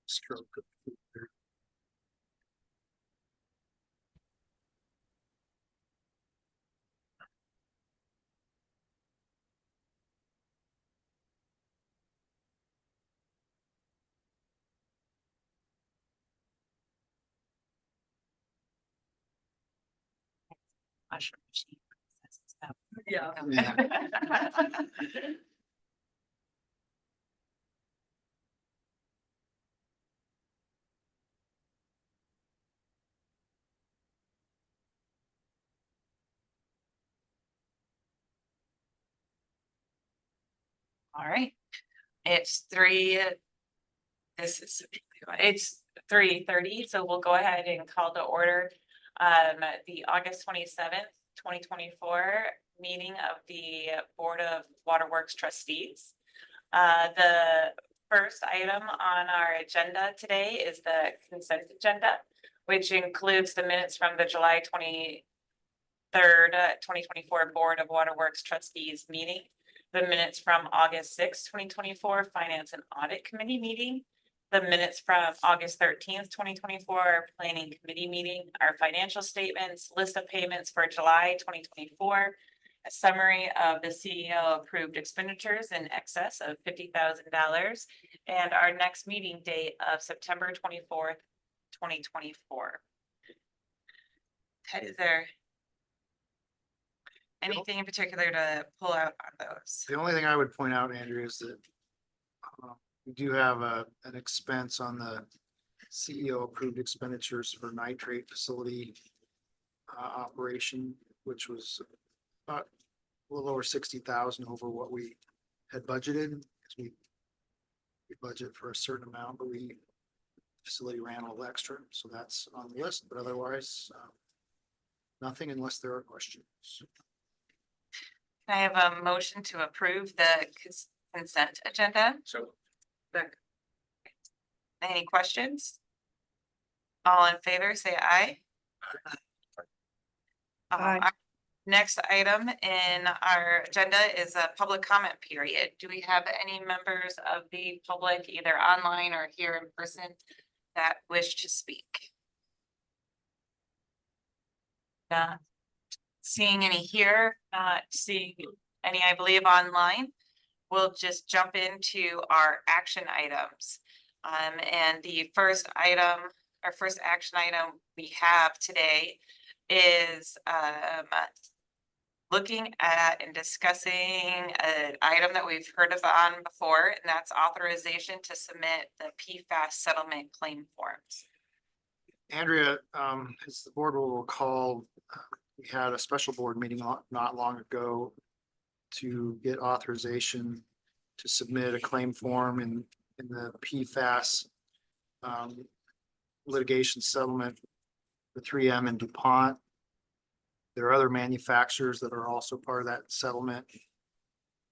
Stroke. Yeah. All right, it's 3:30, so we'll go ahead and call to order the August 27th, 2024 meeting of the Board of Waterworks Trustees. The first item on our agenda today is the consent agenda, which includes the minutes from the July 23rd, 2024 Board of Waterworks Trustees meeting, the minutes from August 6th, 2024 Finance and Audit Committee meeting, the minutes from August 13th, 2024 Planning Committee meeting, our financial statements, list of payments for July 2024, a summary of the CEO approved expenditures in excess of $50,000, and our next meeting date of September 24th, 2024. Ted, is there anything in particular to pull out on those? The only thing I would point out, Andrew, is that we do have an expense on the CEO approved expenditures for nitrate facility operation, which was about a little over 60,000 over what we had budgeted. Because we budget for a certain amount, but facility ran a little extra, so that's on the list. But otherwise, nothing unless there are questions. I have a motion to approve the consent agenda. So. Any questions? All in favor, say aye. Aye. Our next item in our agenda is a public comment period. Do we have any members of the public, either online or here in person, that wish to speak? Not seeing any here, not seeing any, I believe, online. We'll just jump into our action items. And the first item, our first action item we have today is looking at and discussing an item that we've heard of on before, and that's authorization to submit the PFAS settlement claim forms. Andrea, as the board will recall, we had a special board meeting not long ago to get authorization to submit a claim form in the PFAS litigation settlement for 3M and DuPont. There are other manufacturers that are also part of that settlement.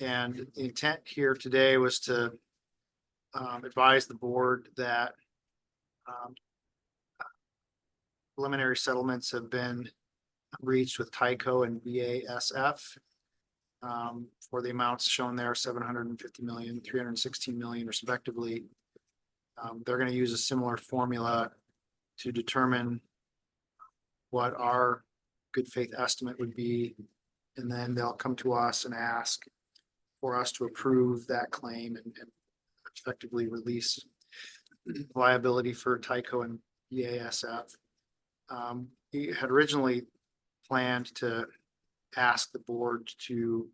And the intent here today was to advise the board that preliminary settlements have been reached with Tyco and BASF for the amounts shown there, 750 million, 316 million respectively. They're going to use a similar formula to determine what our good faith estimate would be. And then they'll come to us and ask for us to approve that claim and effectively release liability for Tyco and BASF. He had originally planned to ask the board to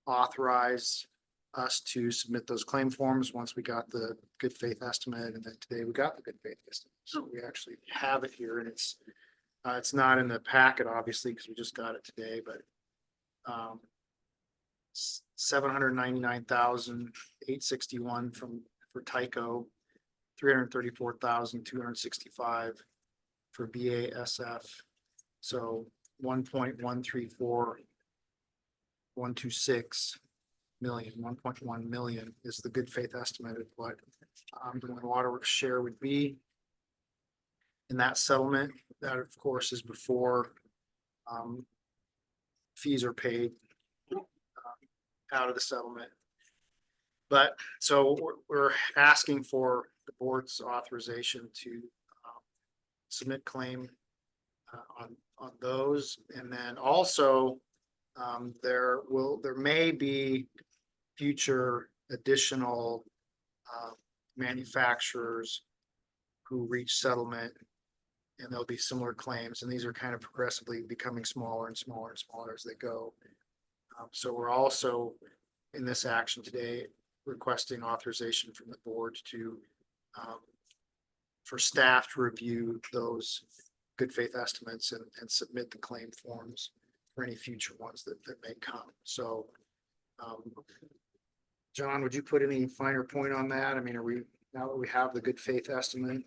authorize us to submit those claim forms once we got the good faith estimate, and then today we got the good faith estimate. So we actually have it here, and it's not in the packet, obviously, because we just got it today, but 799,861 for Tyco, 334,265 for BASF. So 1.134126 million, 1.1 million is the good faith estimate of what the Waterworks share would be in that settlement. That, of course, is before fees are paid out of the settlement. But so we're asking for the board's authorization to submit claim on those. And then also there may be future additional manufacturers who reach settlement, and there'll be similar claims, and these are kind of progressively becoming smaller and smaller and smaller as they go. So we're also in this action today requesting authorization from the board to for staff to review those good faith estimates and submit the claim forms for any future ones that may come. So John, would you put any finer point on that? I mean, now that we have the good faith estimate?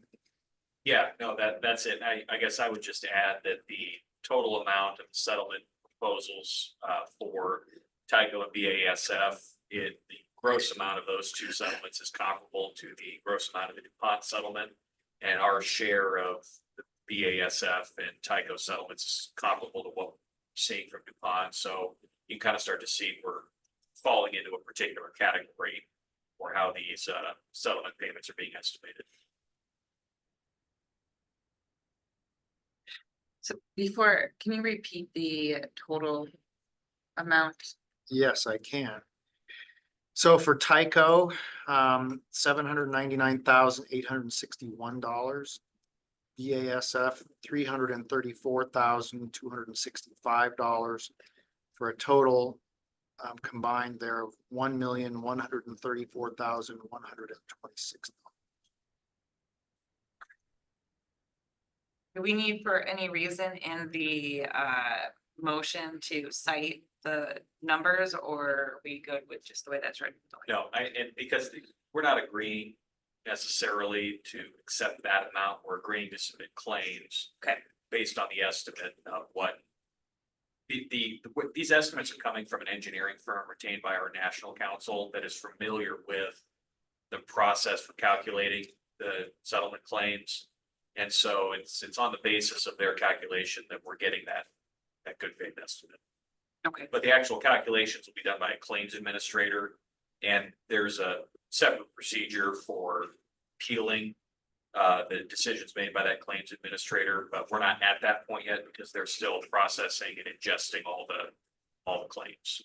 Yeah, no, that's it. I guess I would just add that the total amount of settlement proposals for Tyco and BASF, the gross amount of those two settlements is comparable to the gross amount of the DuPont settlement. And our share of the BASF and Tyco settlements is comparable to what we're seeing from DuPont. So you kind of start to see we're falling into a particular category for how these settlement payments are being estimated. So can you repeat the total amount? Yes, I can. So for Tyco, $799,861. BASF, $334,265 for a total combined there of $1,134,126. Do we need for any reason in the motion to cite the numbers, or are we good with just the way that's written? No, and because we're not agreeing necessarily to accept that amount, we're agreeing to submit claims. Okay. Based on the estimate of what these estimates are coming from an engineering firm retained by our national counsel that is familiar with the process for calculating the settlement claims. And so it's on the basis of their calculation that we're getting that good faith estimate. Okay. But the actual calculations will be done by a claims administrator, and there's a separate procedure for appealing the decisions made by that claims administrator, but we're not at that point yet because they're still processing and ingesting all the claims.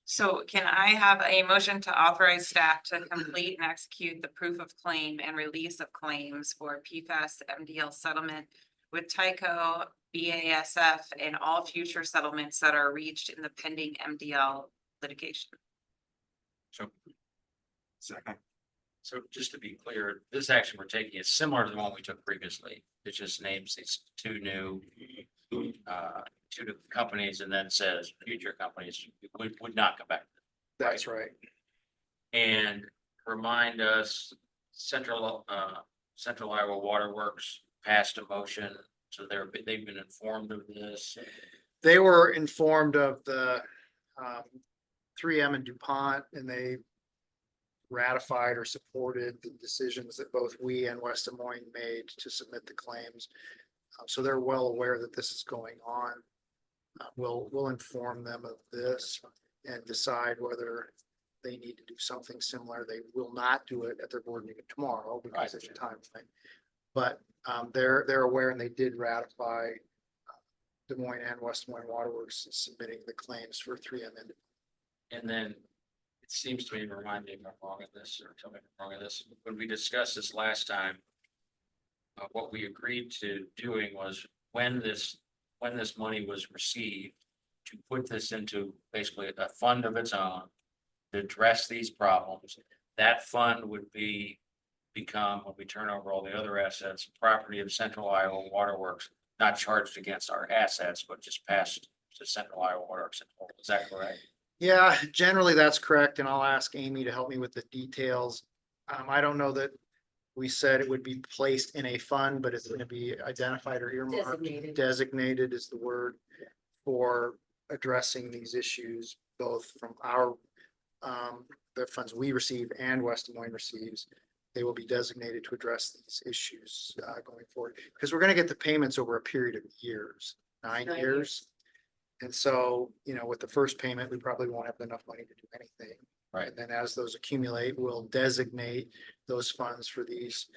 So can I have a motion to authorize staff to complete and execute the proof of claim and release of claims for PFAS MDL settlement with Tyco, BASF, and all future settlements that are reached in the pending MDL litigation? So. Second. So just to be clear, this action we're taking is similar to the one we took previously. It just names these two new companies and then says future companies would not come back. That's right. And remind us, Central Iowa Waterworks passed a motion, so they've been informed of this. They were informed of the 3M and DuPont, and they ratified or supported the decisions that both we and West Des Moines made to submit the claims. So they're well aware that this is going on. We'll inform them of this and decide whether they need to do something similar. They will not do it at their board meeting tomorrow because it's a time thing. But they're aware, and they did ratify Des Moines and West Des Moines Waterworks submitting the claims for 3M. And then it seems to me, remind me if I'm wrong in this, or tell me if I'm wrong in this, when we discussed this last time, what we agreed to doing was when this money was received, to put this into basically a fund of its own to address these problems. That fund would become, when we turn over all the other assets, property of Central Iowa Waterworks, not charged against our assets, but just passed to Central Iowa Waterworks. Is that correct? Yeah, generally that's correct, and I'll ask Amy to help me with the details. I don't know that we said it would be placed in a fund, but it's going to be identified or earmarked. Designated is the word for addressing these issues, both from our the funds we receive and West Des Moines receives. they will be designated to address these issues going forward. Because we're gonna get the payments over a period of years, 9 years. And so, with the first payment, we probably won't have enough money to do anything. Right. And then as those accumulate, we'll designate those funds for these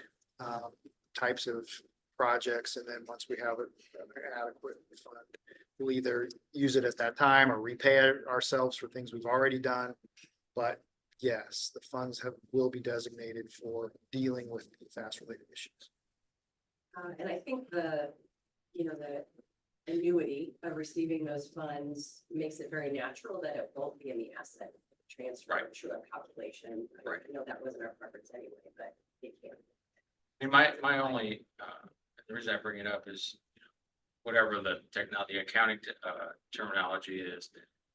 types of projects. And then once we have an adequate fund, we'll either use it at that time or repay it ourselves for things we've already done. But yes, the funds will be designated for dealing with PFAS related issues. And I think the annuity of receiving those funds makes it very natural that it won't be in the asset transfer Right. through a calculation. Right. I know that wasn't our preference anyway, but it can. And my only, the reason I bring it up is, whatever the technology, accounting, terminology is,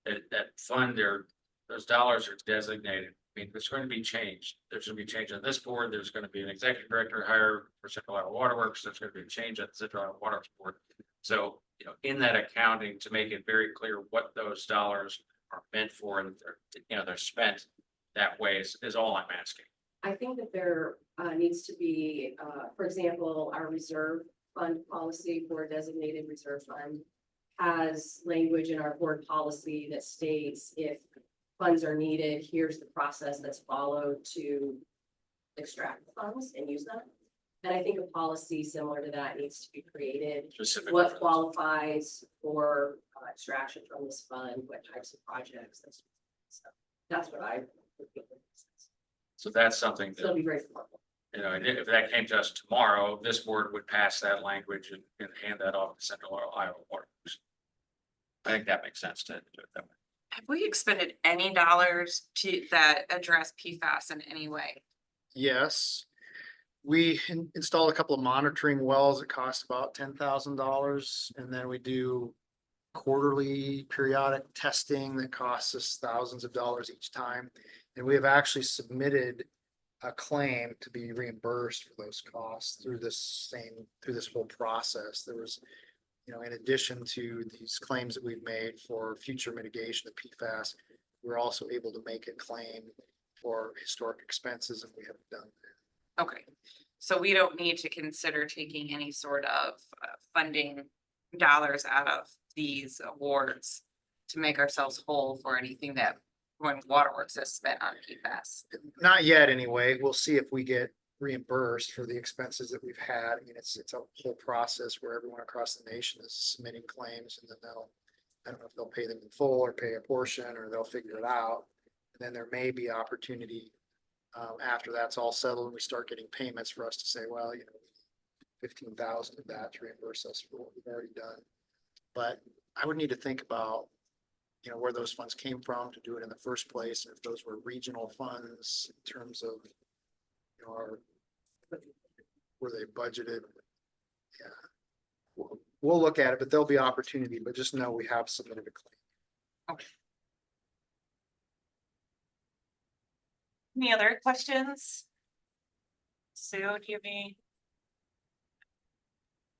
that fund there, those dollars are designated. I mean, there's going to be change. There's going to be change on this board. There's going to be an executive director hired for Central Iowa Waterworks. There's going to be a change at the Central Iowa Waterworks Board. So, in that accounting, to make it very clear what those dollars are meant for and they're spent that way is all I'm asking. I think that there needs to be, for example, our reserve fund policy for designated reserve fund has language in our board policy that states if funds are needed, here's the process that's followed to extract the funds and use them. And I think a policy similar to that needs to be created. Specifically. What qualifies for extraction from this fund, what types of projects. That's what I would think. So that's something So it'll that, be very formal. and if that came to us tomorrow, this board would pass that language and hand that off to Central Iowa Waterworks. I think that makes sense to do it that way. Have we expended any dollars that address PFAS in any way? Yes. We installed a couple of monitoring wells that cost about $10,000. And then we do quarterly periodic testing that costs us thousands of dollars each time. And we have actually submitted a claim to be reimbursed for those costs through this whole process. There was, in addition to these claims that we've made for future mitigation of PFAS, we're also able to make a claim for historic expenses, and we haven't done that. Okay, so we don't need to consider taking any sort of funding dollars out of these awards to make ourselves whole for anything that when Waterworks has spent on PFAS. Not yet, anyway. We'll see if we get reimbursed for the expenses that we've had. I mean, it's a whole process where everyone across the nation is submitting claims, and then I don't know if they'll pay them in full or pay a portion, or they'll figure it out. And then there may be opportunity after that's all settled and we start getting payments for us to say, well, 15,000 of that to reimburse us for what we've already done. But I would need to think about, where those funds came from to do it in the first place, and if those were regional funds in terms of, were they budgeted? Yeah. We'll look at it, but there'll be opportunity, but just know we have submitted a claim. Any other questions? Sue, do you have any?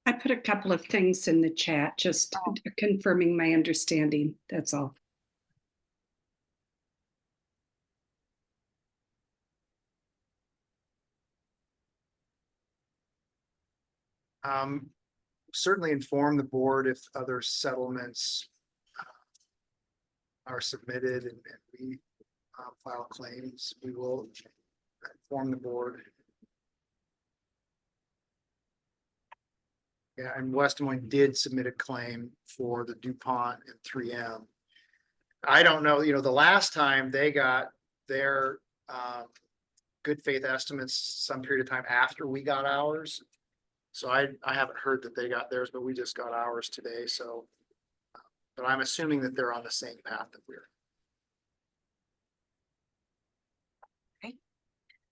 I put a couple of things in the chat, just confirming my understanding, that's all. Certainly inform the board if other settlements are submitted and we file claims. We will inform the board. Yeah, and West Des Moines did submit a claim for the DuPont and 3M. I don't know, the last time they got their good faith estimates some period of time after we got ours. So I haven't heard that they got theirs, but we just got ours today, so. But I'm assuming that they're on the same path that we're.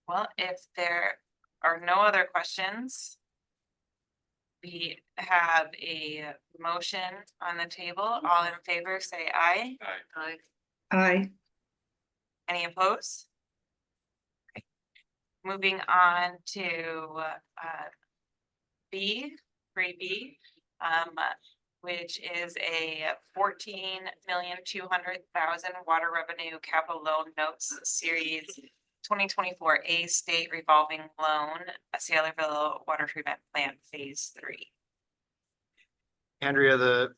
Well, if there are no other questions, we have a motion on the table. All in favor, say aye. Aye. Aye. Any opposed? Okay. Moving on to B, 3B, which is a 14,200,000 water revenue capital loan notes series 2024 A State Revolving Loan, Sailorville Water Treatment Plant Phase 3. Andrea, the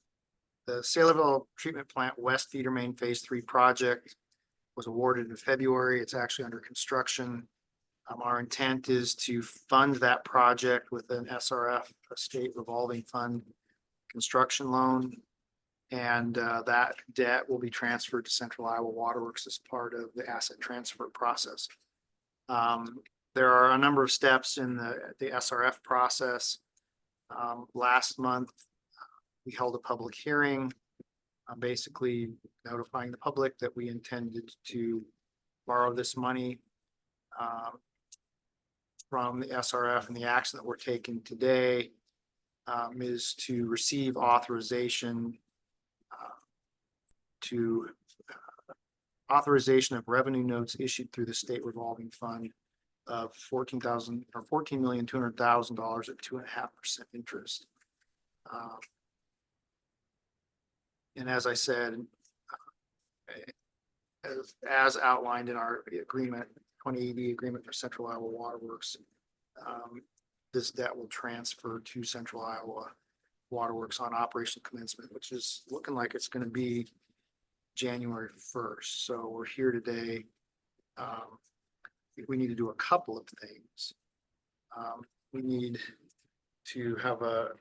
Sailorville Treatment Plant West Feeder Main Phase 3 project was awarded in February. It's actually under construction. Our intent is to fund that project with an SRF, a state revolving fund construction loan. And that debt will be transferred to Central Iowa Waterworks as part of the asset transfer process. There are a number of steps in the SRF process. Last month, we held a public hearing, basically notifying the public that we intended to borrow this money from the SRF, and the action that we're taking today is to receive authorization authorization of revenue notes issued through the state revolving fund of $14,200,000 at 2.5% interest. And as I said, as outlined in our agreement, 2080 agreement for Central Iowa Waterworks, this debt will transfer to Central Iowa Waterworks on operational commencement, which is looking like it's going to be January 1st. So we're here today. We need to do a couple of things. We need to have a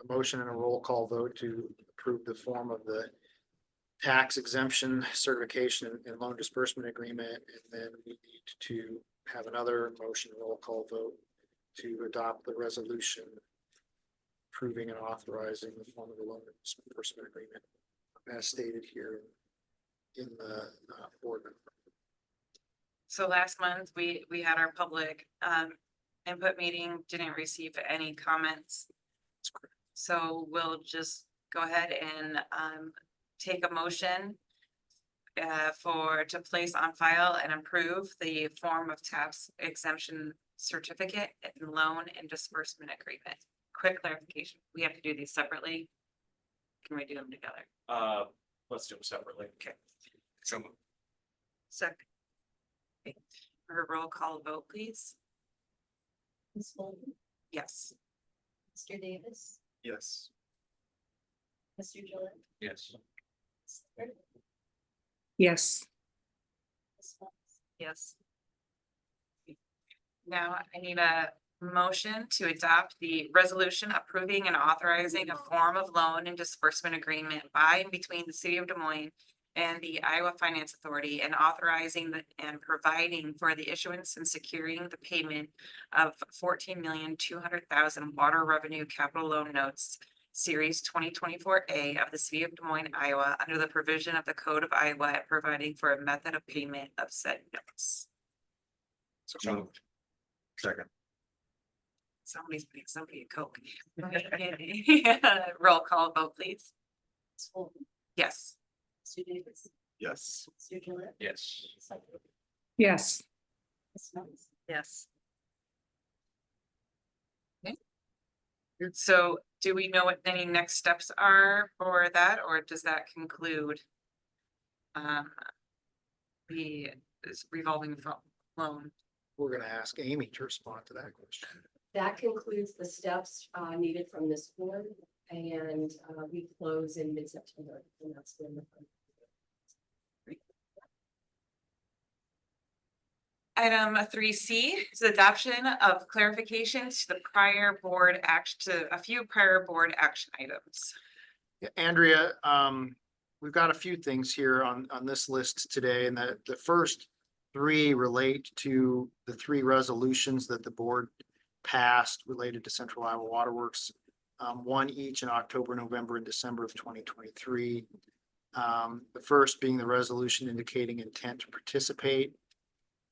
motion and a roll call vote to approve the form of the tax exemption certification and loan disbursement agreement. And then we need to have another motion roll call vote to adopt the resolution approving and authorizing the form of the loan disbursement agreement as stated here in the board. So last month, we had our public input meeting, didn't receive any comments. So we'll just go ahead and take a motion to place on file and approve the form of tax exemption certificate and loan and disbursement agreement. Quick clarification, we have to do these separately. Can we do them together? Let's do them separately. Okay. So Second. Okay. For a roll call vote, please. Ms. Bolton, Yes. Mr. Davis, Yes. Mr. Gillette, yes. Ms. Lippert, Yes, Ms. Fox. Yes. Now I need a motion to adopt the resolution approving and authorizing a form of loan and disbursement agreement by and between the city of Des Moines and the Iowa Finance Authority, and authorizing and providing for the issuance and securing the payment of $14,200,000 water revenue capital loan notes, Series 2024A of the city of Des Moines, Iowa, under the provision of the Code of Iowa, and providing for a method of payment of said notes. So moved. Second. Somebody's putting somebody a Coke. Roll call vote, please. Ms. Bolton, Yes. Mr. Davis, Yes. Mr. Gillette, Yes. Ms. Lippert, yes. Ms. Fox. Yes. Okay. So do we know what any next steps are for that, or does that conclude the this revolving loan? We're going to ask Amy to respond to that question. That concludes the steps needed from this board, and we close in mid-September, and that's when the fund. Item 3C is adoption of clarifications to the prior board action, to a few prior board action items. Yeah, Andrea, we've got a few things here on this list today, and the first three relate to the three resolutions that the board passed related to Central Iowa Waterworks, one each in October, November, and December of 2023. The first being the resolution indicating intent to participate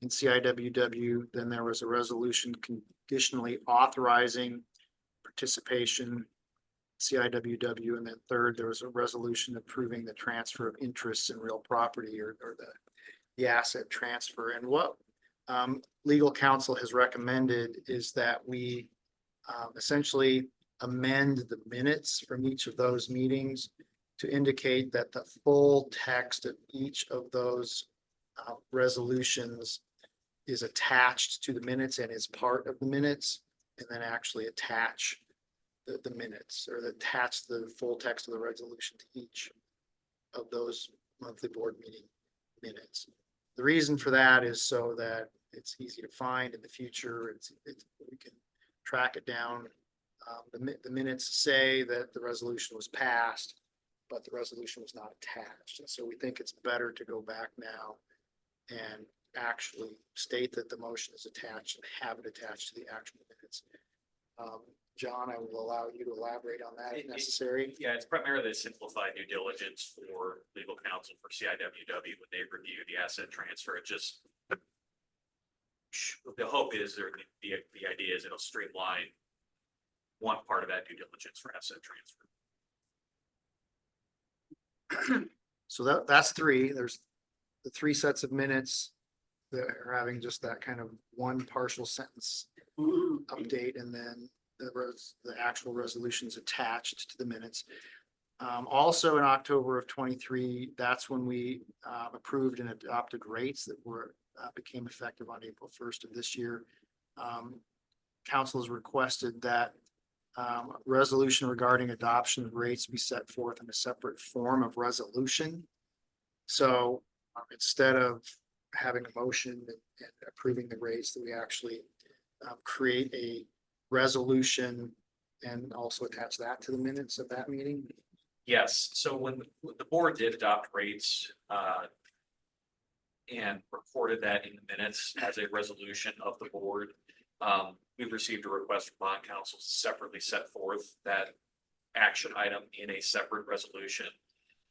in CIWW. Then there was a resolution conditionally authorizing participation CIWW, and then third, there was a resolution approving the transfer of interests in real property or the asset transfer. And what legal counsel has recommended is that we essentially amend the minutes from each of those meetings to indicate that the full text of each of those resolutions is attached to the minutes and is part of the minutes, and then actually attach the minutes or attach the full text of the resolution to each of those monthly board meeting minutes. The reason for that is so that it's easy to find in the future. We can track it down. The minutes say that the resolution was passed, but the resolution was not attached. And so we think it's better to go back now and actually state that the motion is attached and have it attached to the actual minutes. John, I will allow you to elaborate on that if necessary. Yeah, it's primarily simplified due diligence for legal counsel for CIWW when they review the asset transfer. It just, the hope is, or the idea is it'll streamline one part of that due diligence for asset transfer. So that's three. There's the three sets of minutes that are having just that kind of one partial sentence update, and then the actual resolutions attached to the minutes. Also in October of 23, that's when we approved and adopted rates that became effective on April 1st of this year. Council has requested that resolution regarding adoption of rates be set forth in a separate form of resolution. So instead of having a motion and approving the rates, that we actually create a resolution and also attach that to the minutes of that meeting. Yes, so when the board did adopt rates, and recorded that in the minutes as a resolution of the board, we've received a request from bond counsel to separately set forth that action item in a separate resolution.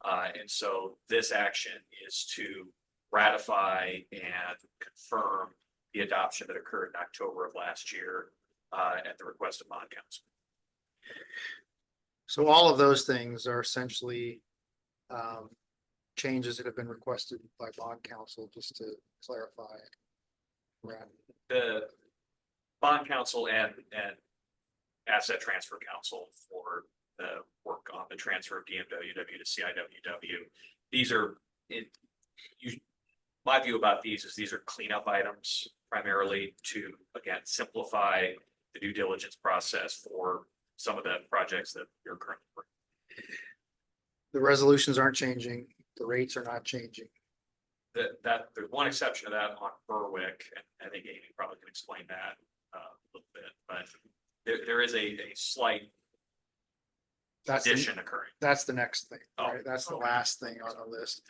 And so this action is to ratify and confirm the adoption that occurred in October of last year, at the request of bond counsel. So all of those things are essentially changes that have been requested by bond counsel, just to clarify. Right. The bond counsel and asset transfer counsel for the work on the transfer of DMWW to CIWW. These are my view about these is these are cleanup items primarily to, again, simplify the due diligence process for some of the projects that you're currently working. The resolutions aren't changing. The rates are not changing. That there's one exception to that on Berwick, and I think Amy probably can explain that a little bit, but there is a slight addition occurring. That's the next thing, Oh, right? That's the okay. last thing on the list.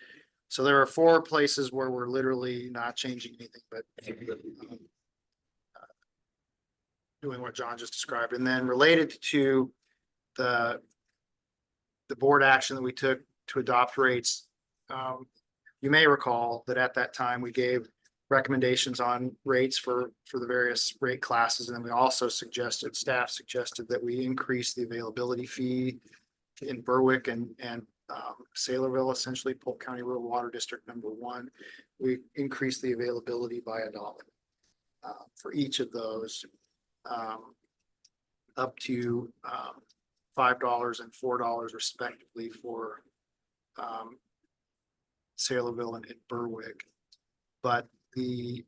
So there are 4 places where we're literally not changing anything, but doing what John just described. And then related to the board action that we took to adopt rates, you may recall that at that time we gave recommendations on rates for the various rate classes. And then we also staff suggested that we increase the availability fee in Berwick and Saylorville, essentially Polk County Rural Water District number 1. We increased the availability by $1 for each of those, up to $5 and $4 respectively for Saylorville and Berwick. But the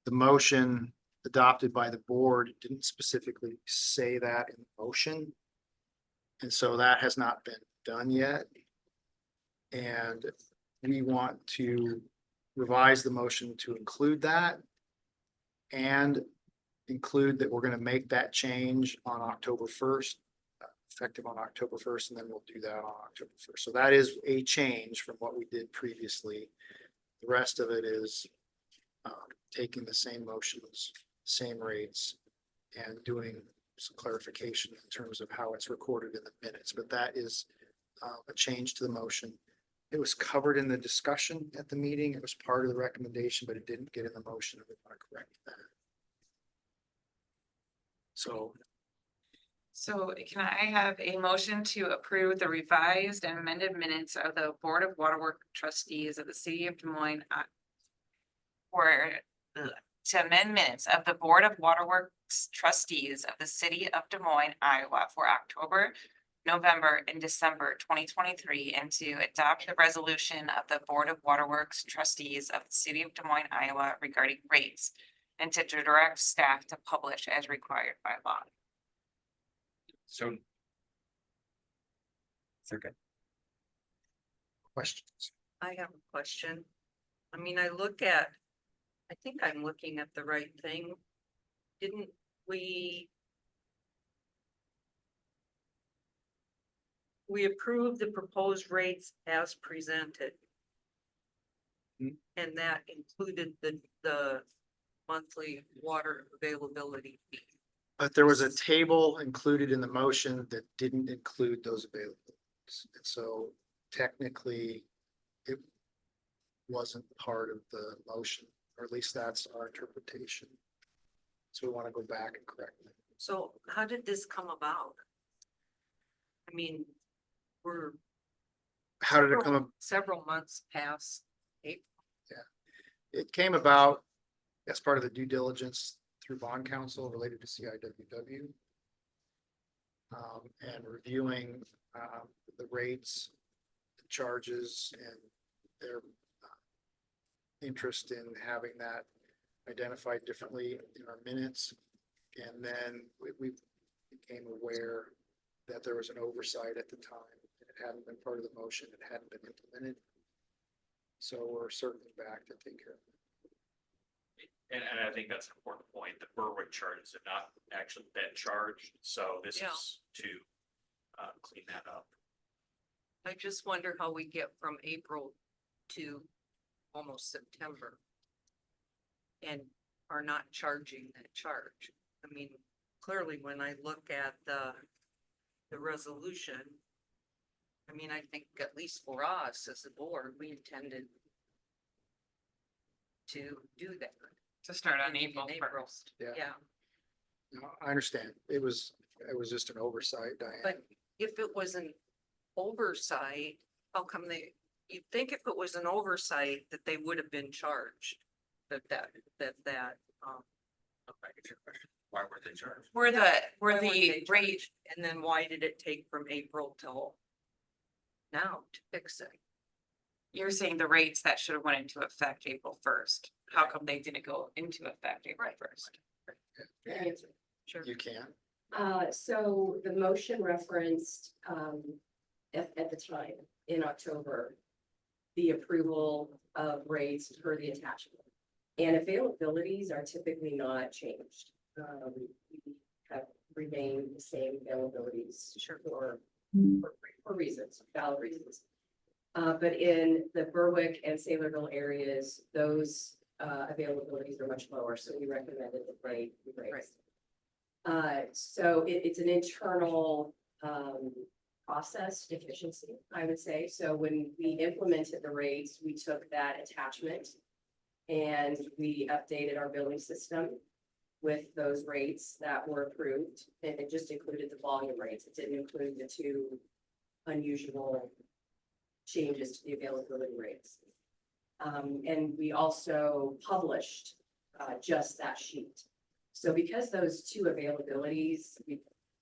motion adopted by the board didn't specifically say that in the motion. And so that has not been done yet. And we want to revise the motion to include that and include that we're going to make that change on October 1st, effective on October 1st, and then we'll do that on October 1st. So that is a change from what we did previously. The rest of it is taking the same motions, same rates, and doing some clarification in terms of how it's recorded in the minutes. But that is a change to the motion. It was covered in the discussion at the meeting. It was part of the recommendation, but it didn't get in the motion. And we want to correct that. So can I have a motion to approve the revised and amended minutes of the Board of Waterworks Trustees of the City of Des Moines to amend minutes of the Board of Waterworks Trustees of the City of Des Moines, Iowa for October November, and December twenty twenty-three, and to adopt the resolution of the Board of Waterworks Trustees of the City of Des Moines, Iowa regarding rates, and to direct staff to publish as required by law. So. Questions? I have a question. I mean, I think I'm looking at the right thing. Didn't we? We approved the proposed rates as presented. Hmm. And that included the monthly water availability fee. But there was a table included in the motion that didn't include those availabilities. And so technically, it wasn't part of the motion, or at least that's our interpretation. So we want to go back and correct it. So how did this come about? I mean, we're How did it come up? several months past April. It came about as part of the due diligence through bond counsel related to CIWW. And reviewing, the rates, the charges, and their interest in having that identified differently in our minutes. And then we became aware that there was an oversight at the time. It hadn't been part of the motion. It hadn't been implemented. So we're circling back to take care of it. And I think that's an important point. The Berwick charges have not actually been charged, so this Yeah. is to clean that up. I just wonder how we get from April to almost September. And are not charging that charge. I mean, clearly, when I look at the resolution. I mean, I think at least for us as a board, we intended to do that. To start on in April first. Yeah. Yeah, No, I understand. It was just an oversight, Diane. but if it was an oversight, how come you'd think if it was an oversight that they would have been charged? Why were they charged? Were Why weren't the they rate, charged? And then why did it take from April till now to fix it? you're saying the rates that should have went into effect April first, how come they didn't go into effect April Right. first? Can I answer? Sure. You can. So the motion referenced, at the time in October, the approval of rates per the attachment. And availabilities are typically not changed. We have remained the same availabilities for reasons, valid reasons. But in the Berwick and Saylorville areas, those availabilities are much lower, so we recommended the rate be raised. So it's an internal process deficiency, I would say. So when we implemented the rates, we took that attachment and we updated our billing system with those rates that were approved. And it just included the volume rates. It didn't include the two unusual changes to the availability rates. And we also published just that sheet. So because those two availabilities,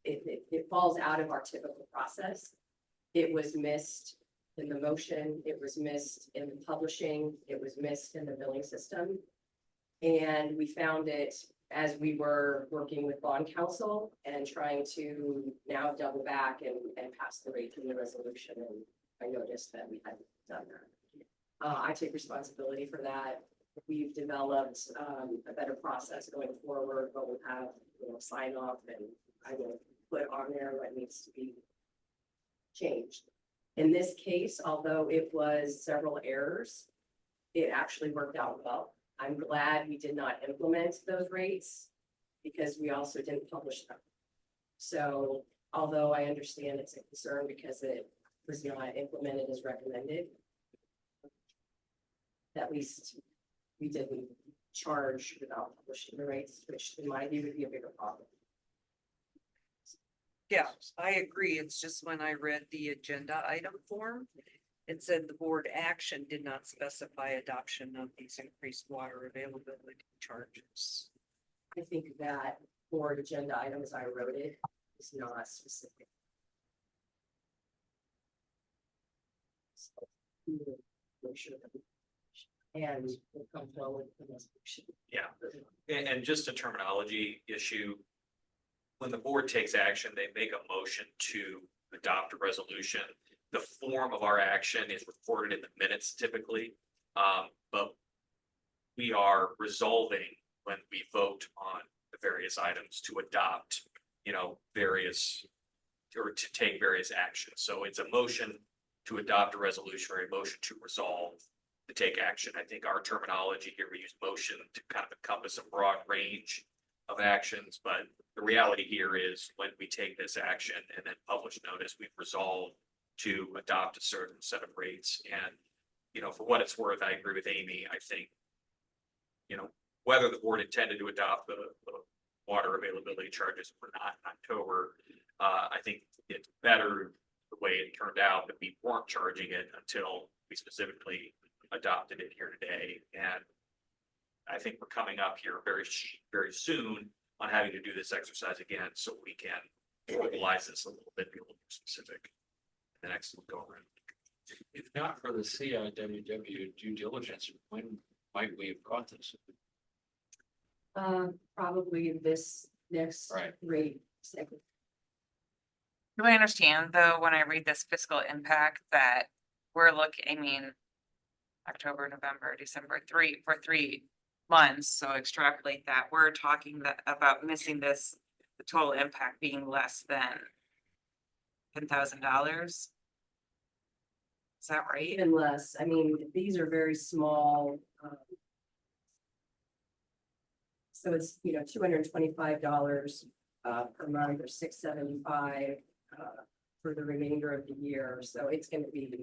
it falls out of our typical process. It was missed in the motion, it was missed in the publishing, it was missed in the billing system. And we found it as we were working with bond counsel and trying to now double back and pass the rate through the resolution. And I noticed that we hadn't done that. I take responsibility for that. We've developed a better process going forward, but we'll have, sign off, and I will put on there what needs to be changed. In this case, although it was several errors, it actually worked out well. I'm glad we did not implement those rates because we also didn't publish them. So although I understand it's a concern because it was not implemented as recommended, at least we didn't charge without publishing the rates, which in my view would be a bigger problem. Yeah, I agree. It's just when I read the agenda item form, it said the board action did not specify adoption of these increased water availability charges. I think that board agenda item as I wrote it is not specific. Make sure that and we'll come forward with the resolution. Yeah. And just a terminology issue. When the board takes action, they make a motion to adopt a resolution. The form of our action is recorded in the minutes typically. But we are resolving when we vote on the various items to adopt, various or to take various actions. So it's a motion to adopt a resolution or a motion to resolve to take action. I think our terminology here, we use motion to kind of encompass a broad range of actions, but the reality here is when we take this action and then publish notice, we've resolved to adopt a certain set of rates. And, for what it's worth, I agree with Amy. I think, whether the board intended to adopt the water availability charges or not in October, I think it's better the way it turned out that we weren't charging it until we specifically adopted it here today. And I think we're coming up here very soon on having to do this exercise again, so we can formalize this a little bit, be a little more specific. The next go around. If not for the CIWW due diligence, when might we have caught this? Probably this next Right. rate segment. Do I understand though, when I read this fiscal impact that we're looking, October, November, December, for 3 months, so extrapolate that, we're talking about missing this, the total impact being less than $10,000? Is that right? Even less, these are very small. So it's, $225 per month or $675 for the remainder of the year, so it's gonna be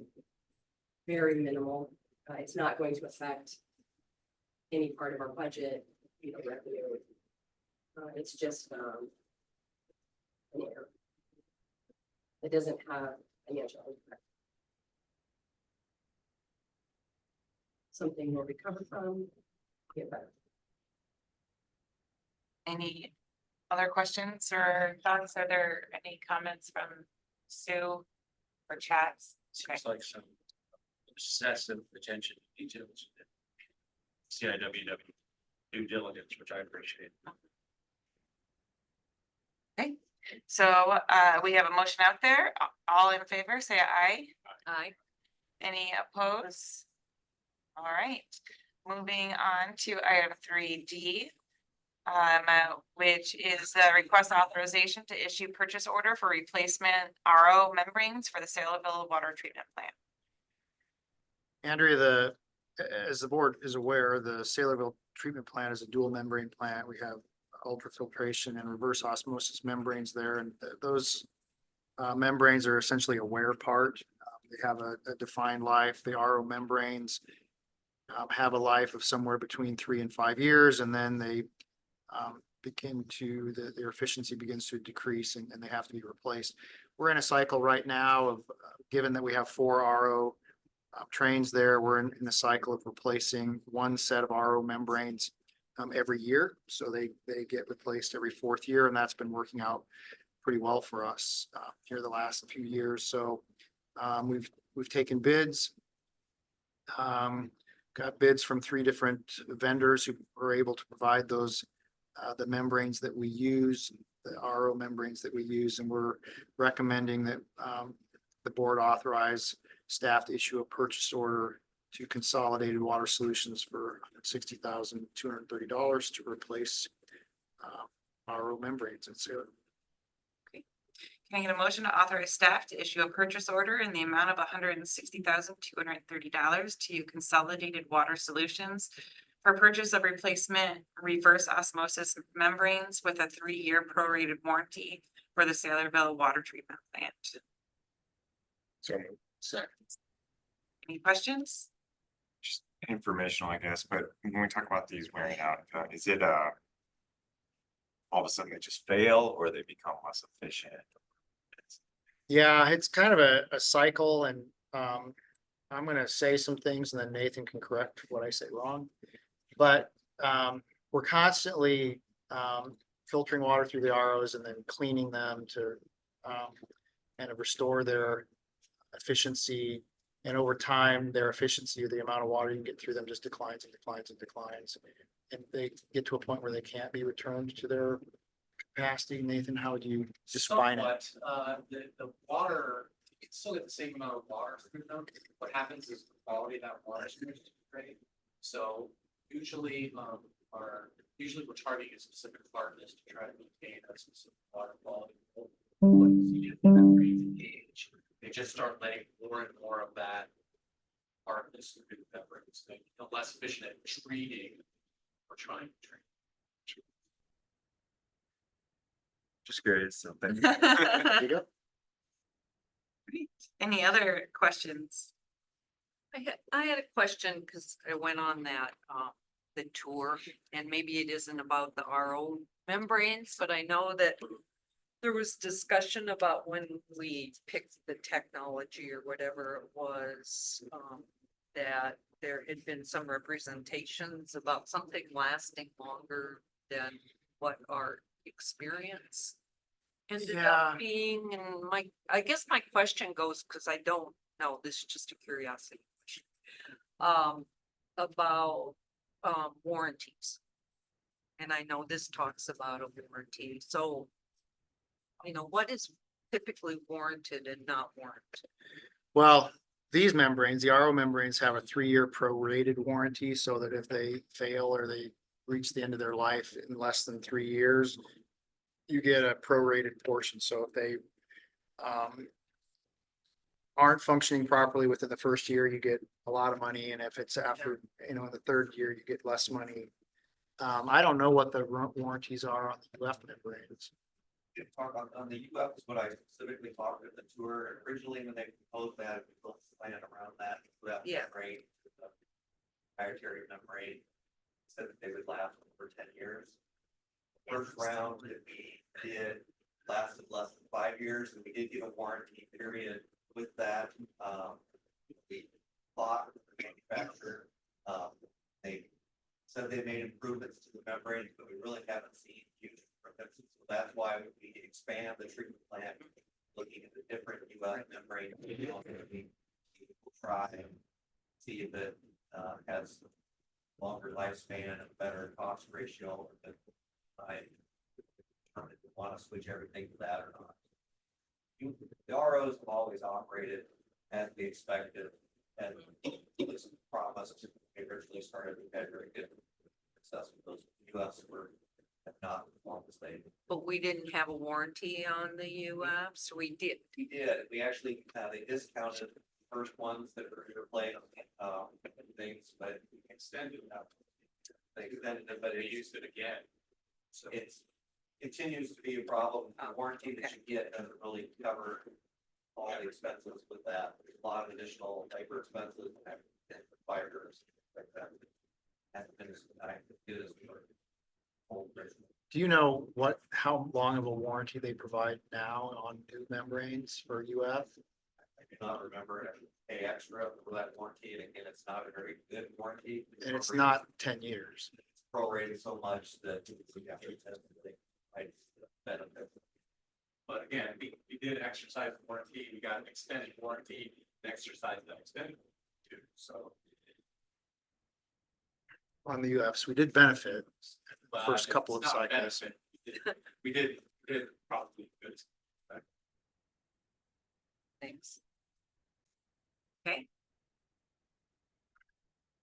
very minimal. It's not going to affect any part of our budget, revenue. It's just an error. It doesn't have financial impact. Something we'll recover from, get better. Any other questions or thoughts? Are there any comments from Sue or chats? Seems like some excessive attention to details. CIWW due diligence, which I appreciate. Okay, so we have a motion out there. All in favor, say aye. Aye. Any opposed? All right, moving on to item 3D. Which is the request authorization to issue purchase order for replacement RO membranes for the Saylorville water treatment plant. Andrea, as the board is aware, the Saylorville treatment plant is a dual membrane plant. We have ultrafiltration and reverse osmosis membranes there, and those membranes are essentially a wear part. They have a defined life. The RO membranes have a life of somewhere between 3 and 5 years, and then they their efficiency begins to decrease and they have to be replaced. We're in a cycle right now of, given that we have 4 RO trains there, we're in the cycle of replacing one set of RO membranes every year. So they get replaced every 4th year, and that's been working out pretty well for us here the last few years. So we've taken bids. Got bids from 3 different vendors who are able to provide those the membranes that we use, the RO membranes that we use, and we're recommending that the board authorize staff to issue a purchase order to Consolidated Water Solutions for $60,230 to replace RO membranes. And so Can I get a motion to authorize staff to issue a purchase order in the amount of $160,230 to Consolidated Water Solutions for purchase of replacement reverse osmosis membranes with a 3-year prorated warranty for the Saylorville water treatment plant? Second. Any questions? Just informational, I guess, but when we talk about these wearing out, is it all of a sudden they just fail or they become less efficient? yeah, it's kind of a cycle, and I'm gonna say some things and then Nathan can correct what I say wrong. But we're constantly filtering water through the ROs and then cleaning them to kind of restore their efficiency And over time, their efficiency, or the amount of water you can get through them just declines and declines and declines. And they get to a point where they can't be returned to their capacity. Nathan, how would you define it? Somewhat, the water, you can still get the same amount of water through them. What happens is the quality of that water is great. So usually, usually we're targeting a specific hardness to try to maintain a specific water quality. Once you get to that range age, they just start letting more and more of that hardness through the membranes. They become less efficient at treating or trying to treat. Just curious, so thank you. There you go. Any other questions? I had a question, because I went on that, the tour, and maybe it isn't about the RO membranes, but I know that there was discussion about when we picked the technology or whatever it was, that there had been some representations about something lasting longer than what our experience ended Yeah. up being, and I guess my question goes, because I don't know, this is just a curiosity. About, warranties. And I know this talks about a warranty, so, what is typically warranted and not warranted? Well, these membranes, the RO membranes have a 3-year prorated warranty, so that if they fail or they reach the end of their life in less than 3 years, you get a prorated portion. So if they aren't functioning properly within the first year, you get a lot of money. And if it's after, in the 3rd year, you get less money. I don't know what the warranties are on the UF membranes. Talk on the UF is what I specifically talked at the tour. Originally, when they proposed that, we built a plan around that. UF Yeah. membrane, the proprietary membrane, said that they would last for 10 years. First round that we did lasted less than 5 years, and we did give a warranty period with that. We bought the manufacturer. They said they made improvements to the membrane, but we really haven't seen huge improvements. So that's why we expand the treatment plant, looking at the different UF membrane. We'll try and see if it has longer lifespan and better cost ratio. I want to switch everything to that or not. The ROs have always operated as we expected, and was promised. We originally started, we had very good success with those. UFs have not performed the same. But we didn't have a warranty on the UFs, we did. We did. We actually, they discounted the first ones that were playing things, but extended that. They extended it, but they used it again. So it continues to be a problem. The warranty that you get doesn't really cover all the expenses with that. There's a lot of additional diaper expenses and fires like that. And things that I could do. Do you know how long of a warranty they provide now on new membranes for UF? I do not remember it. Pay extra for that warranty, and again, it's not a very good warranty. And it's not 10 years. It's prorated so much that we have to might benefit. But again, we did exercise the warranty, we got an extended warranty, and exercised that extended too, so. On the UFs, we did benefit the first But couple of it's not a cycles. benefit. We did probably good. Thanks.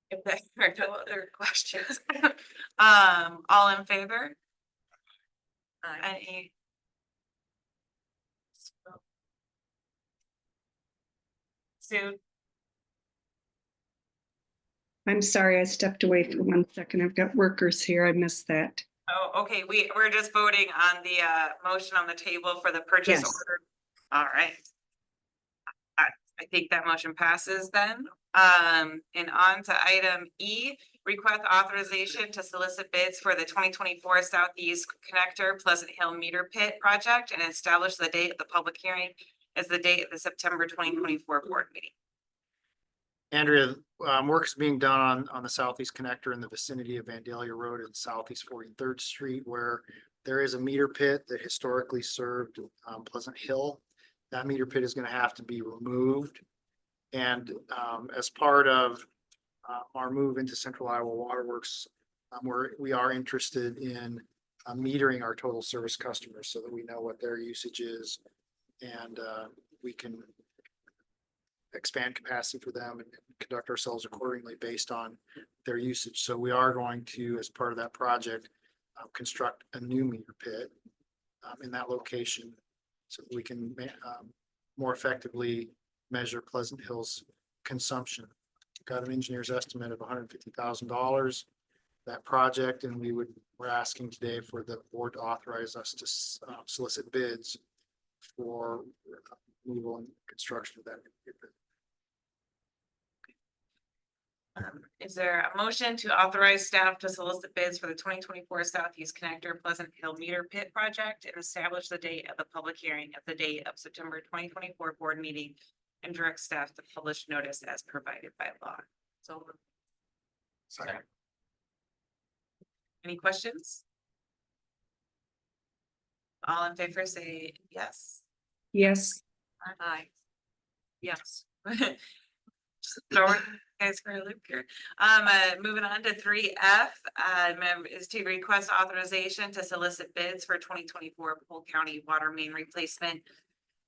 If there are no other questions, all in favor? Any? Sue, I'm sorry, I stepped away for 1 second. I've got workers here. I missed that. oh, okay, we're just voting on the motion on the table for the purchase Yes. order. All right. I think that motion passes then. And on to item E, request authorization to solicit bids for the 2024 Southeast Connector Pleasant Hill Meter Pit Project and establish the date of the public hearing as the date of the September 2024 board meeting. Andrea, work is being done on the southeast connector in the vicinity of Vandalia Road and Southeast 43rd Street, where there is a meter pit that historically served Pleasant Hill. That meter pit is going to have to be removed. And as part of our move into Central Iowa Waterworks, we are interested in metering our total service customers so that we know what their usage is. And we can expand capacity for them and conduct ourselves accordingly based on their usage. So we are going to, as part of that project, construct a new meter pit in that location so that we can more effectively measure Pleasant Hill's consumption. Got an engineer's estimate of $150,000 that project, and we're asking today for the board to authorize us to solicit bids for removal and construction of that. Is there a motion to authorize staff to solicit bids for the 2024 Southeast Connector Pleasant Hill Meter Pit Project and establish the date of the public hearing at the date of September 2024 board meeting and direct staff to publish notice as provided by law? So, Second. any questions? All in favor say yes. Yes, Aye. Yes. Just throwing you guys for a loop here. Moving on to 3F, is to request authorization to solicit bids for 2024 Polk County water main replacement.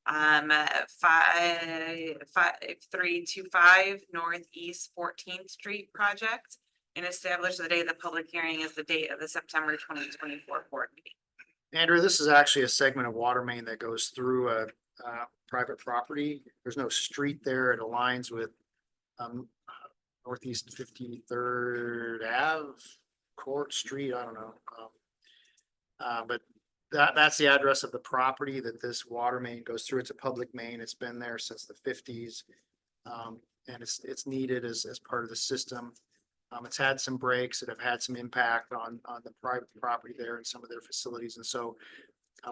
5325 Northeast 14th Street project and establish the date of the public hearing as the date of the September 2024 board meeting. Andrew, this is actually a segment of water main that goes through a private property. There's no street there. It aligns with Northeast 53rd Ave, Court Street, I don't know. But that's the address of the property that this water main goes through. It's a public main. It's been there since the 50s. And it's needed as part of the system. It's had some breaks that have had some impact on the private property there and some of their facilities. And so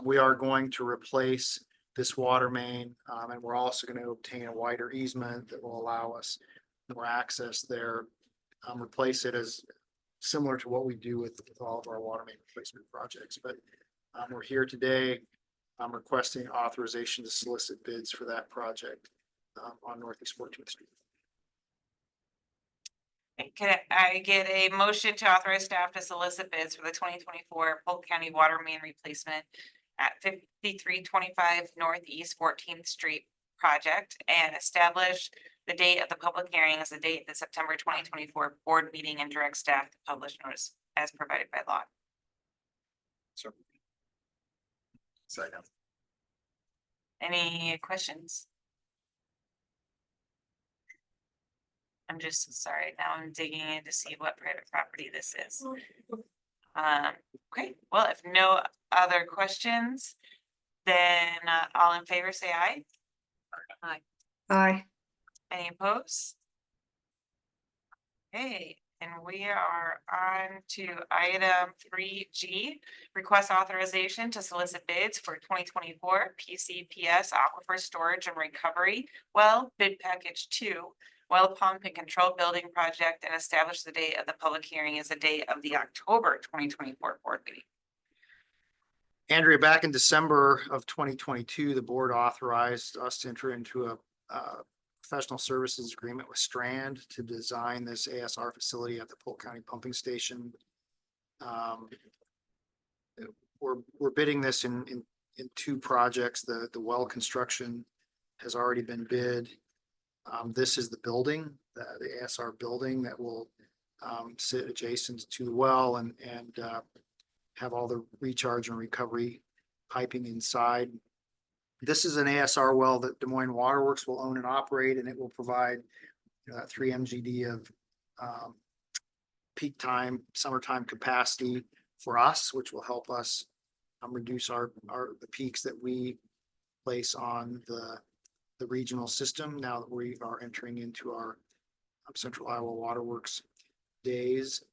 we are going to replace this water main, and we're also going to obtain a wider easement that will allow us more access there. Replace it as similar to what we do with all of our water main replacement projects. But we're here today. I'm requesting authorization to solicit bids for that project on Northeast 14th Street. Can I get a motion to authorize staff to solicit bids for the 2024 Polk County water main replacement at 5325 Northeast 14th Street project and establish the date of the public hearing as the date of the September 2024 board meeting and direct staff to publish notice as provided by law? Second. Any questions? I'm just sorry, now I'm digging in to see what private property this is. Okay, well, if no other questions, then all in favor say aye. aye. Any opposed? Okay, and we are on to item 3G, request authorization to solicit bids for 2024 PCPS Aquifer Storage and Recovery Well Bid Package 2 Well Pump and Control Building Project and establish the date of the public hearing as the date of the October 2024 board meeting. Andrea, back in December of 2022, the board authorized us to enter into a professional services agreement with Strand to design this ASR facility at the Polk County Pumping Station. We're bidding this in two projects. The well construction has already been bid. This is the building, the ASR building that will sit adjacent to the well and have all the recharge and recovery piping inside. This is an ASR well that Des Moines Waterworks will own and operate, and it will provide 3 MGD of peak time, summertime capacity for us, which will help us reduce the peaks that we place on the regional system now that we are entering into our Central Iowa Waterworks days.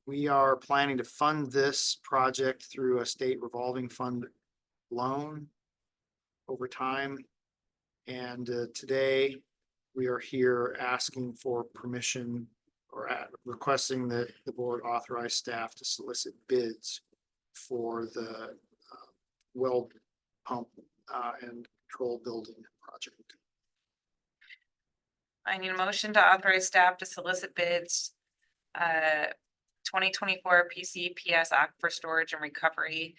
We are planning to fund this project through a state revolving fund loan over time. And today we are here asking for permission or requesting that the board authorize staff to solicit bids for the well pump and control building project. I need a motion to authorize staff to solicit bids. 2024 PCPS Aquifer Storage and Recovery.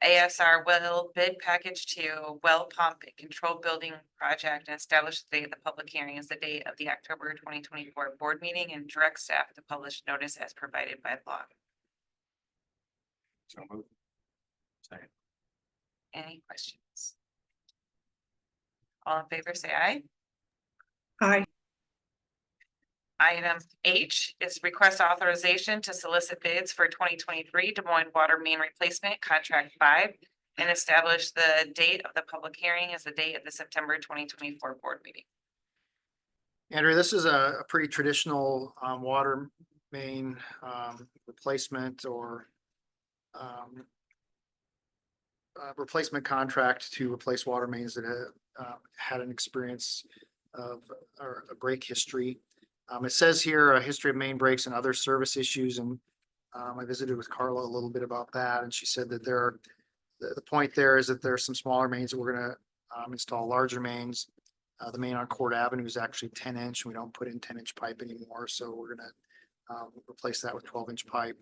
ASR well bid package 2 well pump and control building project, and establish the date of the public hearing as the date of the October 2024 board meeting, and direct staff to publish notice as provided by law. So move. Second. Any questions? All in favor, say aye. Aye. Item H is request authorization to solicit bids for 2023 Des Moines Water Main Replacement Contract 5, and establish the date of the public hearing as the date of the September 2024 board meeting. Andrea, this is a pretty traditional water main replacement or replacement contract to replace water mains that have had an experience of or a break history. It says here a history of main breaks and other service issues, and I visited with Carla a little bit about that, and she said that the point there is that there are some smaller mains that we're gonna install larger mains. The main on Court Avenue is actually 10-inch. We don't put in 10-inch pipe anymore, so we're gonna replace that with 12-inch pipe.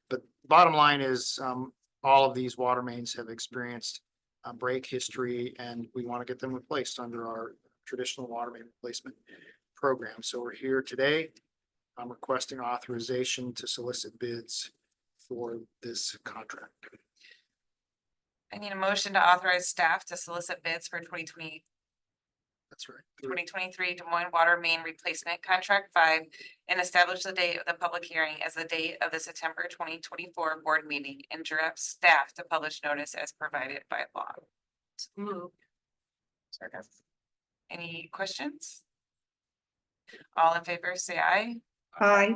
But bottom line is, all of these water mains have experienced break history, and we want to get them replaced under our traditional water main replacement program. So we're here today. I'm requesting authorization to solicit bids for this contract. I need a motion to authorize staff to solicit bids for 2023 That's right. Des Moines Water Main Replacement Contract 5, and establish the date of the public hearing as the date of the September 2024 board meeting, and direct staff to publish notice as provided by law. Move. Second. Any questions? All in favor, say aye. Aye.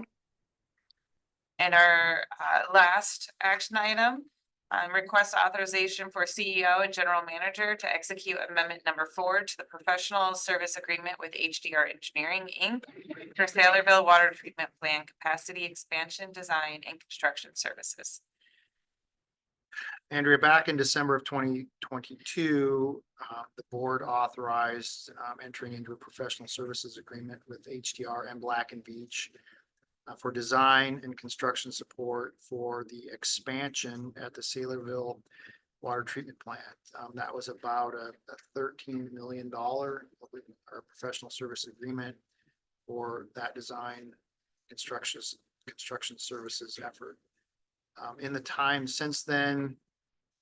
And our last action item, request authorization for CEO and general manager to execute amendment number 4 to the professional service agreement with HDR Engineering, Inc. for Saylorville Water Treatment Plant Capacity Expansion, Design, and Construction Services. Andrea, back in December of 2022, the board authorized entering into a professional services agreement with HDR and Black and Beach for design and construction support for the expansion at the Saylorville Water Treatment Plant. That was about a $13 million professional service agreement for that design construction services effort. In the time since then,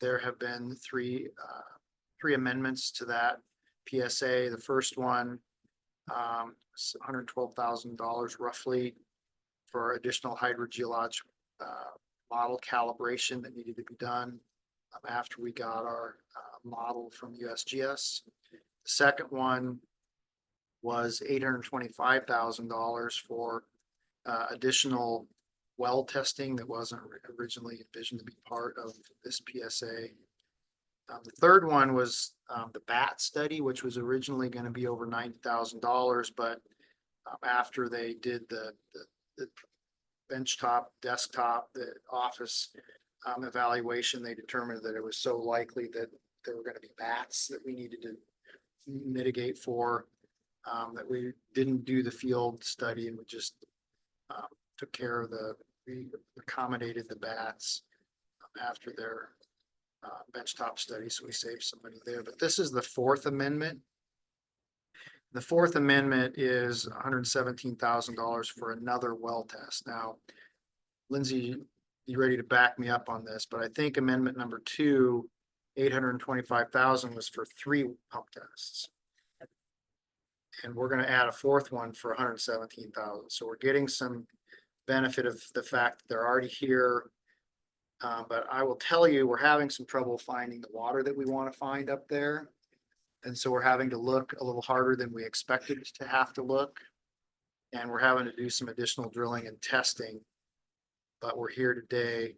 there have been three amendments to that PSA. The first one, $112,000 roughly for additional hydrogeologic model calibration that needed to be done after we got our model from USGS. The second one was $825,000 for additional well testing that wasn't originally envisioned to be part of this PSA. The third one was the BAT study, which was originally going to be over $90,000, but after they did the benchtop, desktop, the office evaluation, they determined that it was so likely that there were going to be bats that we needed to mitigate for, that we didn't do the field study, and we just took care of we accommodated the bats after their benchtop study, so we saved some money there. But this is the fourth amendment. The fourth amendment is $117,000 for another well test. Now, Lindsay, you ready to back me up on this? But I think amendment number 2, $825,000 was for 3 pump tests. And we're going to add a fourth one for $117,000. So we're getting some benefit of the fact that they're already here. But I will tell you, we're having some trouble finding the water that we want to find up there. And so we're having to look a little harder than we expected to have to look. And we're having to do some additional drilling and testing. But we're here today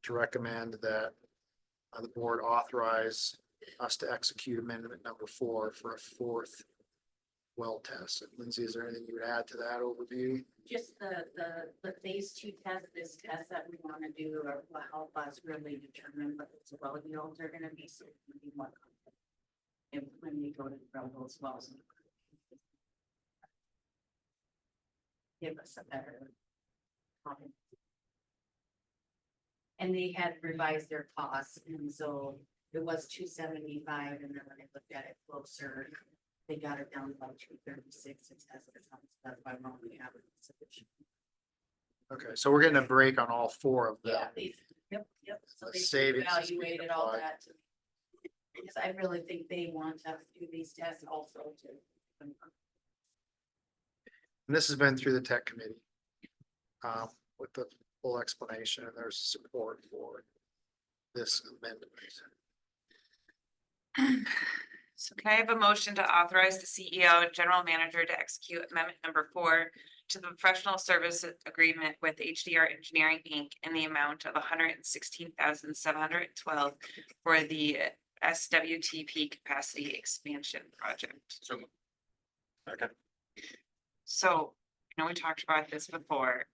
to recommend that the board authorize us to execute amendment number 4 for a fourth well test. And Lindsay, is there anything you would add to that overview? Just the phase 2 test, this test that we want to do will help us really determine what the well yields are going to be. So we want, and when we go to drill those wells. give us a better. And they had revised their costs, and so it was 275, and then when I looked at it closer, they got it down to about 236. That's why we're only having sufficient. Okay, so we're getting a break on all four of them. Yep. So The they savings is being evaluated all applied. that. Because I really think they want us to do these tests also too. And this has been through the tech committee. With the full explanation, and there's support for this amendment. So can I have a motion to authorize the CEO and general manager to execute amendment number 4 to the professional service agreement with HDR Engineering, Inc. in the amount of $116,712 for the SWTP capacity expansion project? So So, we talked about this before,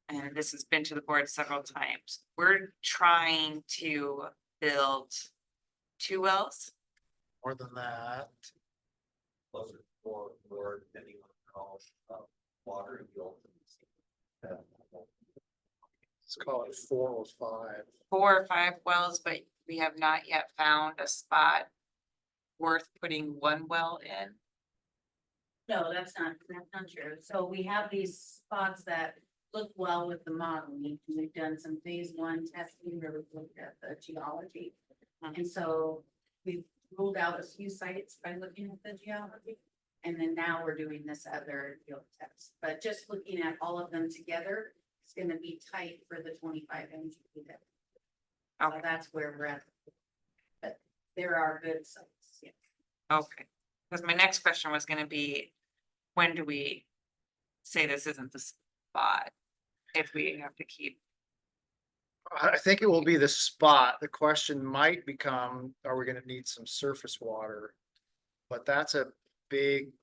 and this has been to the board several times. We're trying to build 2 wells. More than that, Closer or depending on how, water and fuel. let's call it 4 or 5. 4 or 5 wells, but we have not yet found a spot worth putting 1 well in. No, that's not true. So we have these spots that look well with the modeling. We've done some phase 1 testing where we've looked at the geology. And so we've ruled out a few sites by looking at the geology. And then now we're doing this other field test, but just looking at all of them together, it's gonna be tight for the 25 MGP. So Okay. that's where we're at. But there are good sites, yeah. Okay, because my next question was gonna be, when do we say this isn't the spot? If we have to keep, I think it will be the spot. The question might become, are we gonna need some surface water? But that's a big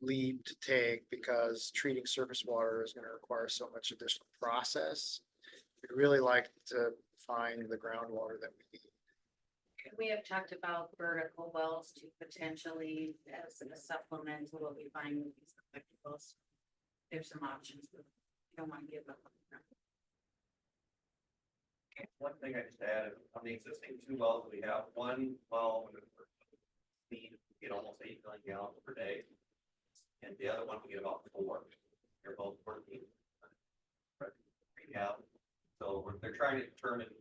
leap to take because treating surface water is gonna require so much additional process. We'd really like to find the groundwater that we need. We have talked about vertical wells to potentially as a supplement to what we find with these electricals. There's some options, but we don't want to give up. One thing I just added, on the existing 2 wells, we have 1 well. We get almost 8 million gallons per day. And the other one, we get about 4. They're both 14. Yeah, so they're trying to determine,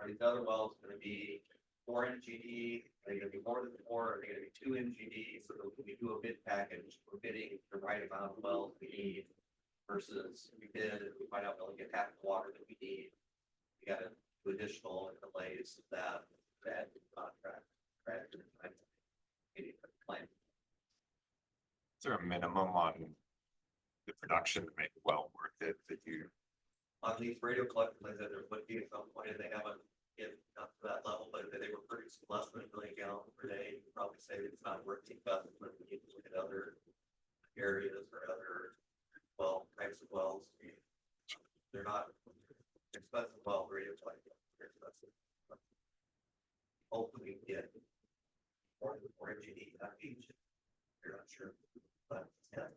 are these other wells gonna be 4 MGD? Are they gonna be more than 4? Are they gonna be 2 MGD? So that when we do a bid package, we're bidding the right amount of wells we need. Versus we bid and we might not be able to get half the water that we need. We gotta do additional delays of that contract. Plan. Is there a minimum on the production to make it well worth it that you? On these radio collectors, like I said, there would be at some point, and they haven't get up to that level, but if they were producing less than 1 million gallons per day, you'd probably say it's not worth the investment. We need to look at other areas or other types of wells. They're not expensive well radio collectors. They're expensive. Hopefully we get more MGD on each. You're not sure, but yeah.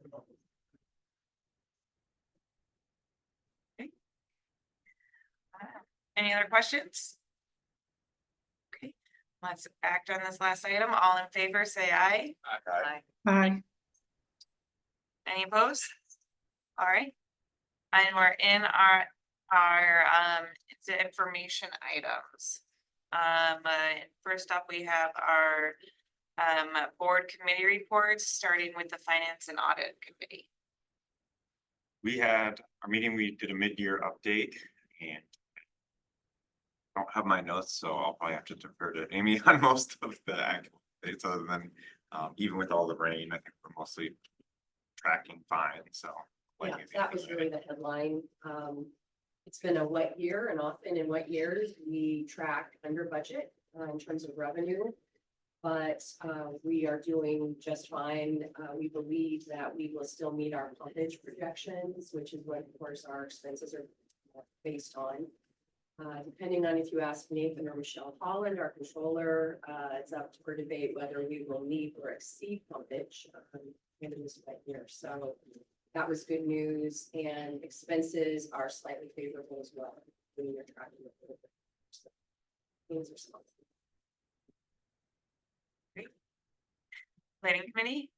any other questions? Okay, let's act on this last item. All in favor, say aye. Aye. Any opposed? All right. And we're in our the information items. First up, we have our board committee reports, starting with the finance and audit committee. We had our meeting, we did a mid-year update and. I don't have my notes, so I'll probably have to defer to Amy on most of the actual dates other than, even with all the rain, I think we're mostly tracking fine, so. Yeah, that was really the headline. It's been a wet year and often in wet years, we track under budget in terms of revenue. But we are doing just fine. We believe that we will still meet our pumpage projections, which is what, of course, our expenses are based on. Depending on if you ask Nathan or Michelle Holland, our controller, it's up for debate whether we will meet or exceed pumpage in this wet year. So that was good news, and expenses are slightly favorable as well. When you're tracking it. So, things are small. Planning committee?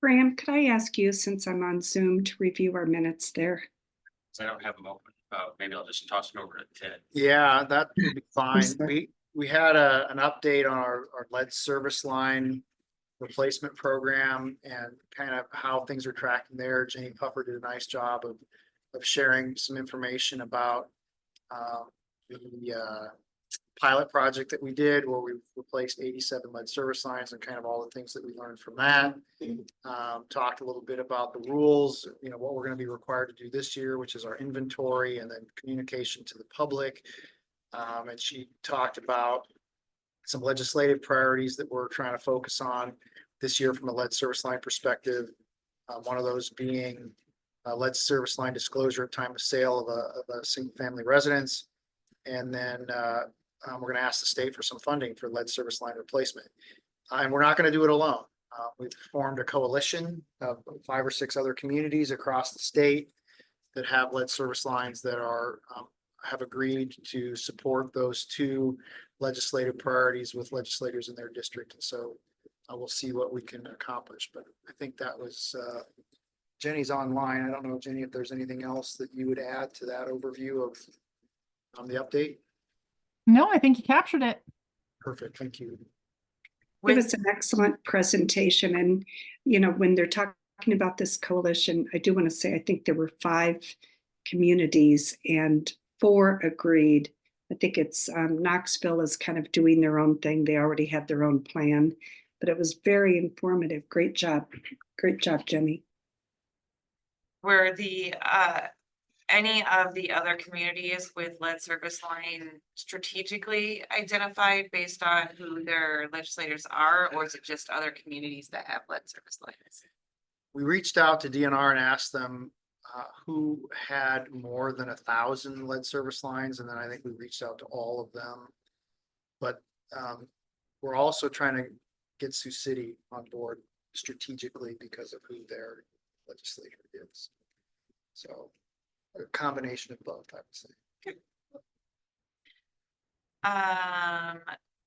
Graham, could I ask you, since I'm on Zoom, to review our minutes there? So I don't have them open. Maybe I'll just toss it over to Ted. Yeah, that would be fine. sorry. We had an update on our lead service line replacement program and kind of how things are tracking there. Jenny Puffer did a nice job of sharing some information about the pilot project that we did where we replaced 87 lead service lines and kind of all the things that we learned from that. Talked a little bit about the rules, what we're going to be required to do this year, which is our inventory and then communication to the public. And she talked about some legislative priorities that we're trying to focus on this year from a lead service line perspective. One of those being lead service line disclosure at time of sale of a single family residence. And then we're going to ask the state for some funding for lead service line replacement. And we're not going to do it alone. We've formed a coalition of 5 or 6 other communities across the state that have lead service lines that have agreed to support those 2 legislative priorities with legislators in their district. And so we'll see what we can accomplish. But I think that was Jenny's online. I don't know, Jenny, if there's anything else that you would add to that overview of the update. No, I think you captured it. Perfect. Thank you. It was an excellent presentation. And, when they're talking about this coalition, I do want to say, I think there were 5 communities and 4 agreed. I think it's Knoxville is kind of doing their own thing. They already had their own plan, but it was very informative. Great job. Great job, Jenny. Were any of the other communities with lead service line strategically identified based on who their legislators are, or is it just other communities that have lead service lines? We reached out to DNR and asked them who had more than 1,000 lead service lines. And then I think we reached out to all of them. But we're also trying to get Sioux City on board strategically because of who their legislator is. So a combination of both, I would say.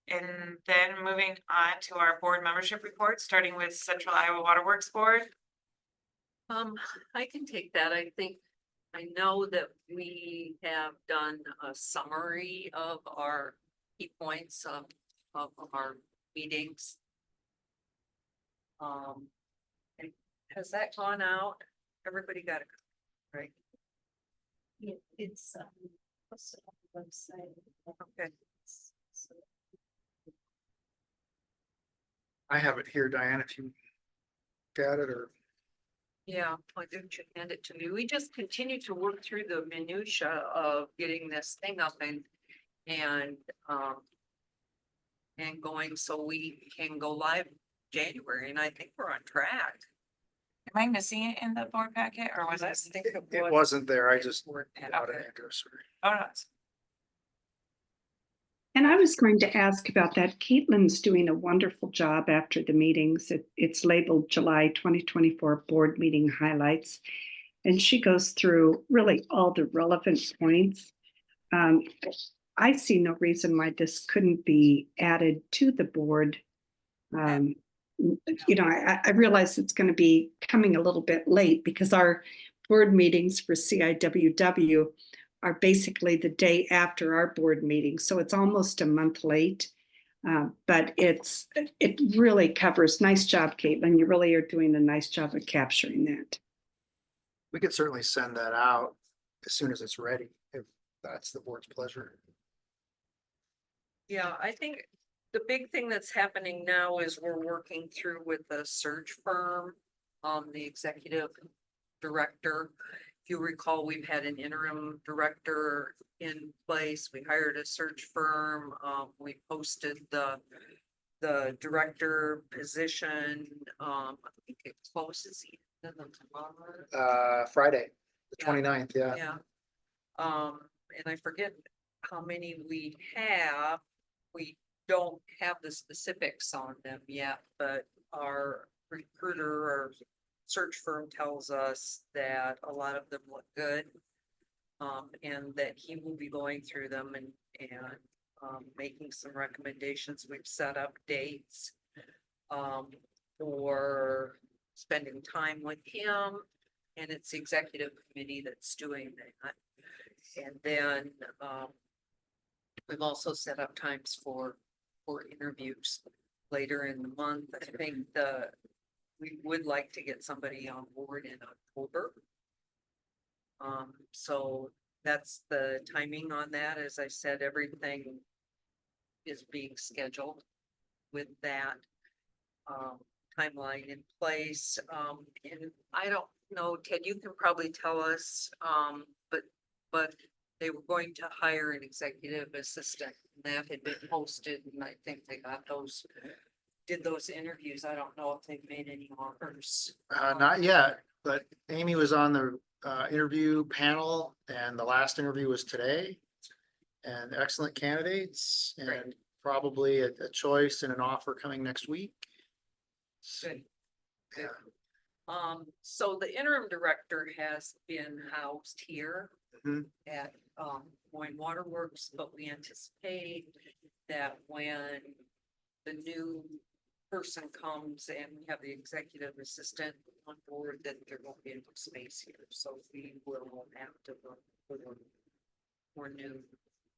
And then moving on to our board membership report, starting with Central Iowa Waterworks Board. I can take that. I know that we have done a summary of our key points of our meetings. And has that gone out? Everybody got it, right? It's posted on the website. Okay. I have it here, Diane, if you got it or. Yeah, why didn't you hand it to me? We just continue to work through the minutia of getting this thing up and going so we can go live January, and I think we're on track. Am I missing it in the board packet or was Let's it? think of It what- wasn't there. I just brought it Okay. in, sorry. Oh, no, it's- And I was going to ask about that. Caitlin's doing a wonderful job after the meetings. It's labeled July 2024 board meeting highlights. And she goes through really all the relevant points. I see no reason why this couldn't be added to the board. I realize it's going to be coming a little bit late because our board meetings for CIWW are basically the day after our board meeting. So it's almost a month late, but it really covers. Nice job, Caitlin. You really are doing a nice job of capturing that. We could certainly send that out as soon as it's ready, if that's the board's pleasure. Yeah, I think the big thing that's happening now is we're working through with the search firm, the executive director. If you recall, we've had an interim director in place. We hired a search firm. We posted the director position. I think it closes tomorrow. Friday, the Yeah. 29th, yeah. Yeah. And I forget how many we have. We don't have the specifics on them yet, but our recruiter or search firm tells us that a lot of them look good. And that he will be going through them and making some recommendations. We've set up dates for spending time with him. And it's the executive committee that's doing that. And then we've also set up times for interviews later in the month. I think we would like to get somebody on board in October. So that's the timing on that. As I said, everything is being scheduled with that timeline in place. And I don't know, Ted, you can probably tell us, but they were going to hire an executive assistant. That had been posted, and I think they got did those interviews. I don't know if they've made any offers. Not yet, but Amy was on the interview panel and the last interview was today. And excellent candidates Great. and probably a choice and an offer coming next week. Good. Yeah. So the interim director has been housed here Mhm. at Moines Waterworks, but we anticipate that when the new person comes and we have the executive assistant on board, that there won't be enough space here, so we will have to look for more new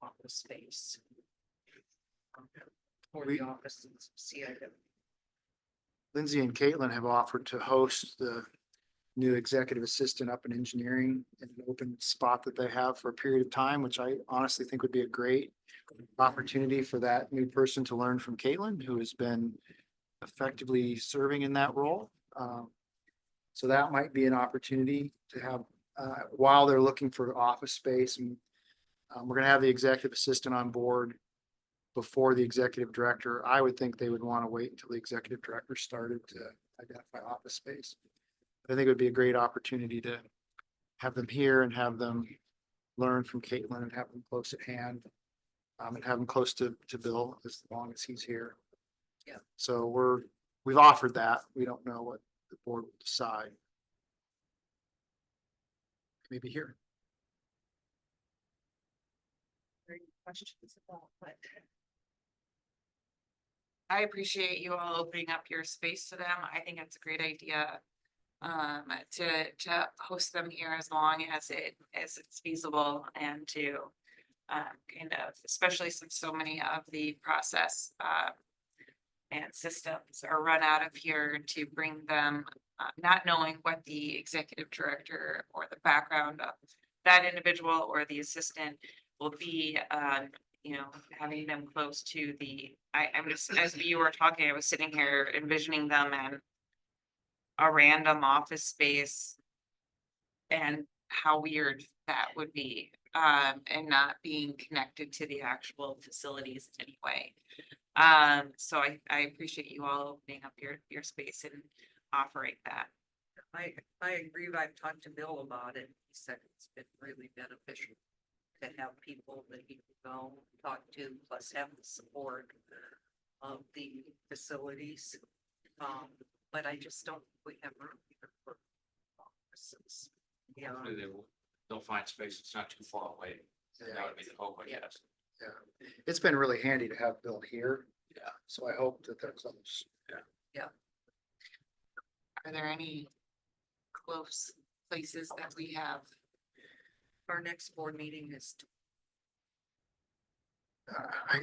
office space. For the offices, CIW. Lindsay and Caitlin have offered to host the new executive assistant up in engineering in an open spot that they have for a period of time, which I honestly think would be a great opportunity for that new person to learn from Caitlin, who has been effectively serving in that role. So that might be an opportunity to have, while they're looking for office space, and we're gonna have the executive assistant on board before the executive director. I would think they would want to wait until the executive director started to identify office space. I think it would be a great opportunity to have them here and have them learn from Caitlin and have them close at hand. And have them close to Bill as long as he's here. Yeah. So we've offered that. We don't know what the board will decide. Maybe here. Any questions about what? I appreciate you all opening up your space to them. I think it's a great idea. To host them here as long as it's feasible and to. Kind of, especially since so many of the process, and systems are run out of here, to bring them, not knowing what the executive director or the background of that individual or the assistant will be, having them close to I'm just, as you were talking, I was sitting here envisioning them in a random office space and how weird that would be, and not being connected to the actual facilities in any way. So I appreciate you all opening up your space and offering that. I agree. I've talked to Bill about it. He said it's been really beneficial to have people that he can go talk to, plus have the support of the facilities. But I just don't, we have room here for offices. Yeah, Hopefully they'll find space. It's not too far away. That would be the hope, I guess. Yeah. It's been really handy to have Bill here. Yeah. So I hope that they're close. Are there any close places that we have? our next board meeting is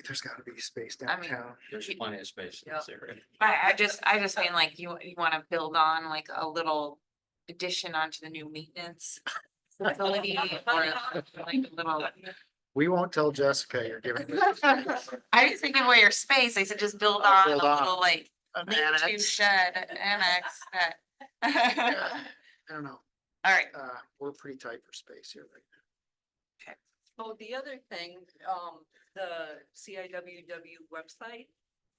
There's gotta be space I mean, downtown. There's plenty of space in this area. I just mean like you wanna build on like a little addition onto the new maintenance facility or like a little. We won't tell Jessica you're giving. I was thinking about your space. I said just build on a Build on. little like An lean-to annex. shed annex that. I don't know. All right, We're pretty tight for space here right now. Oh, the other thing, the CIWW website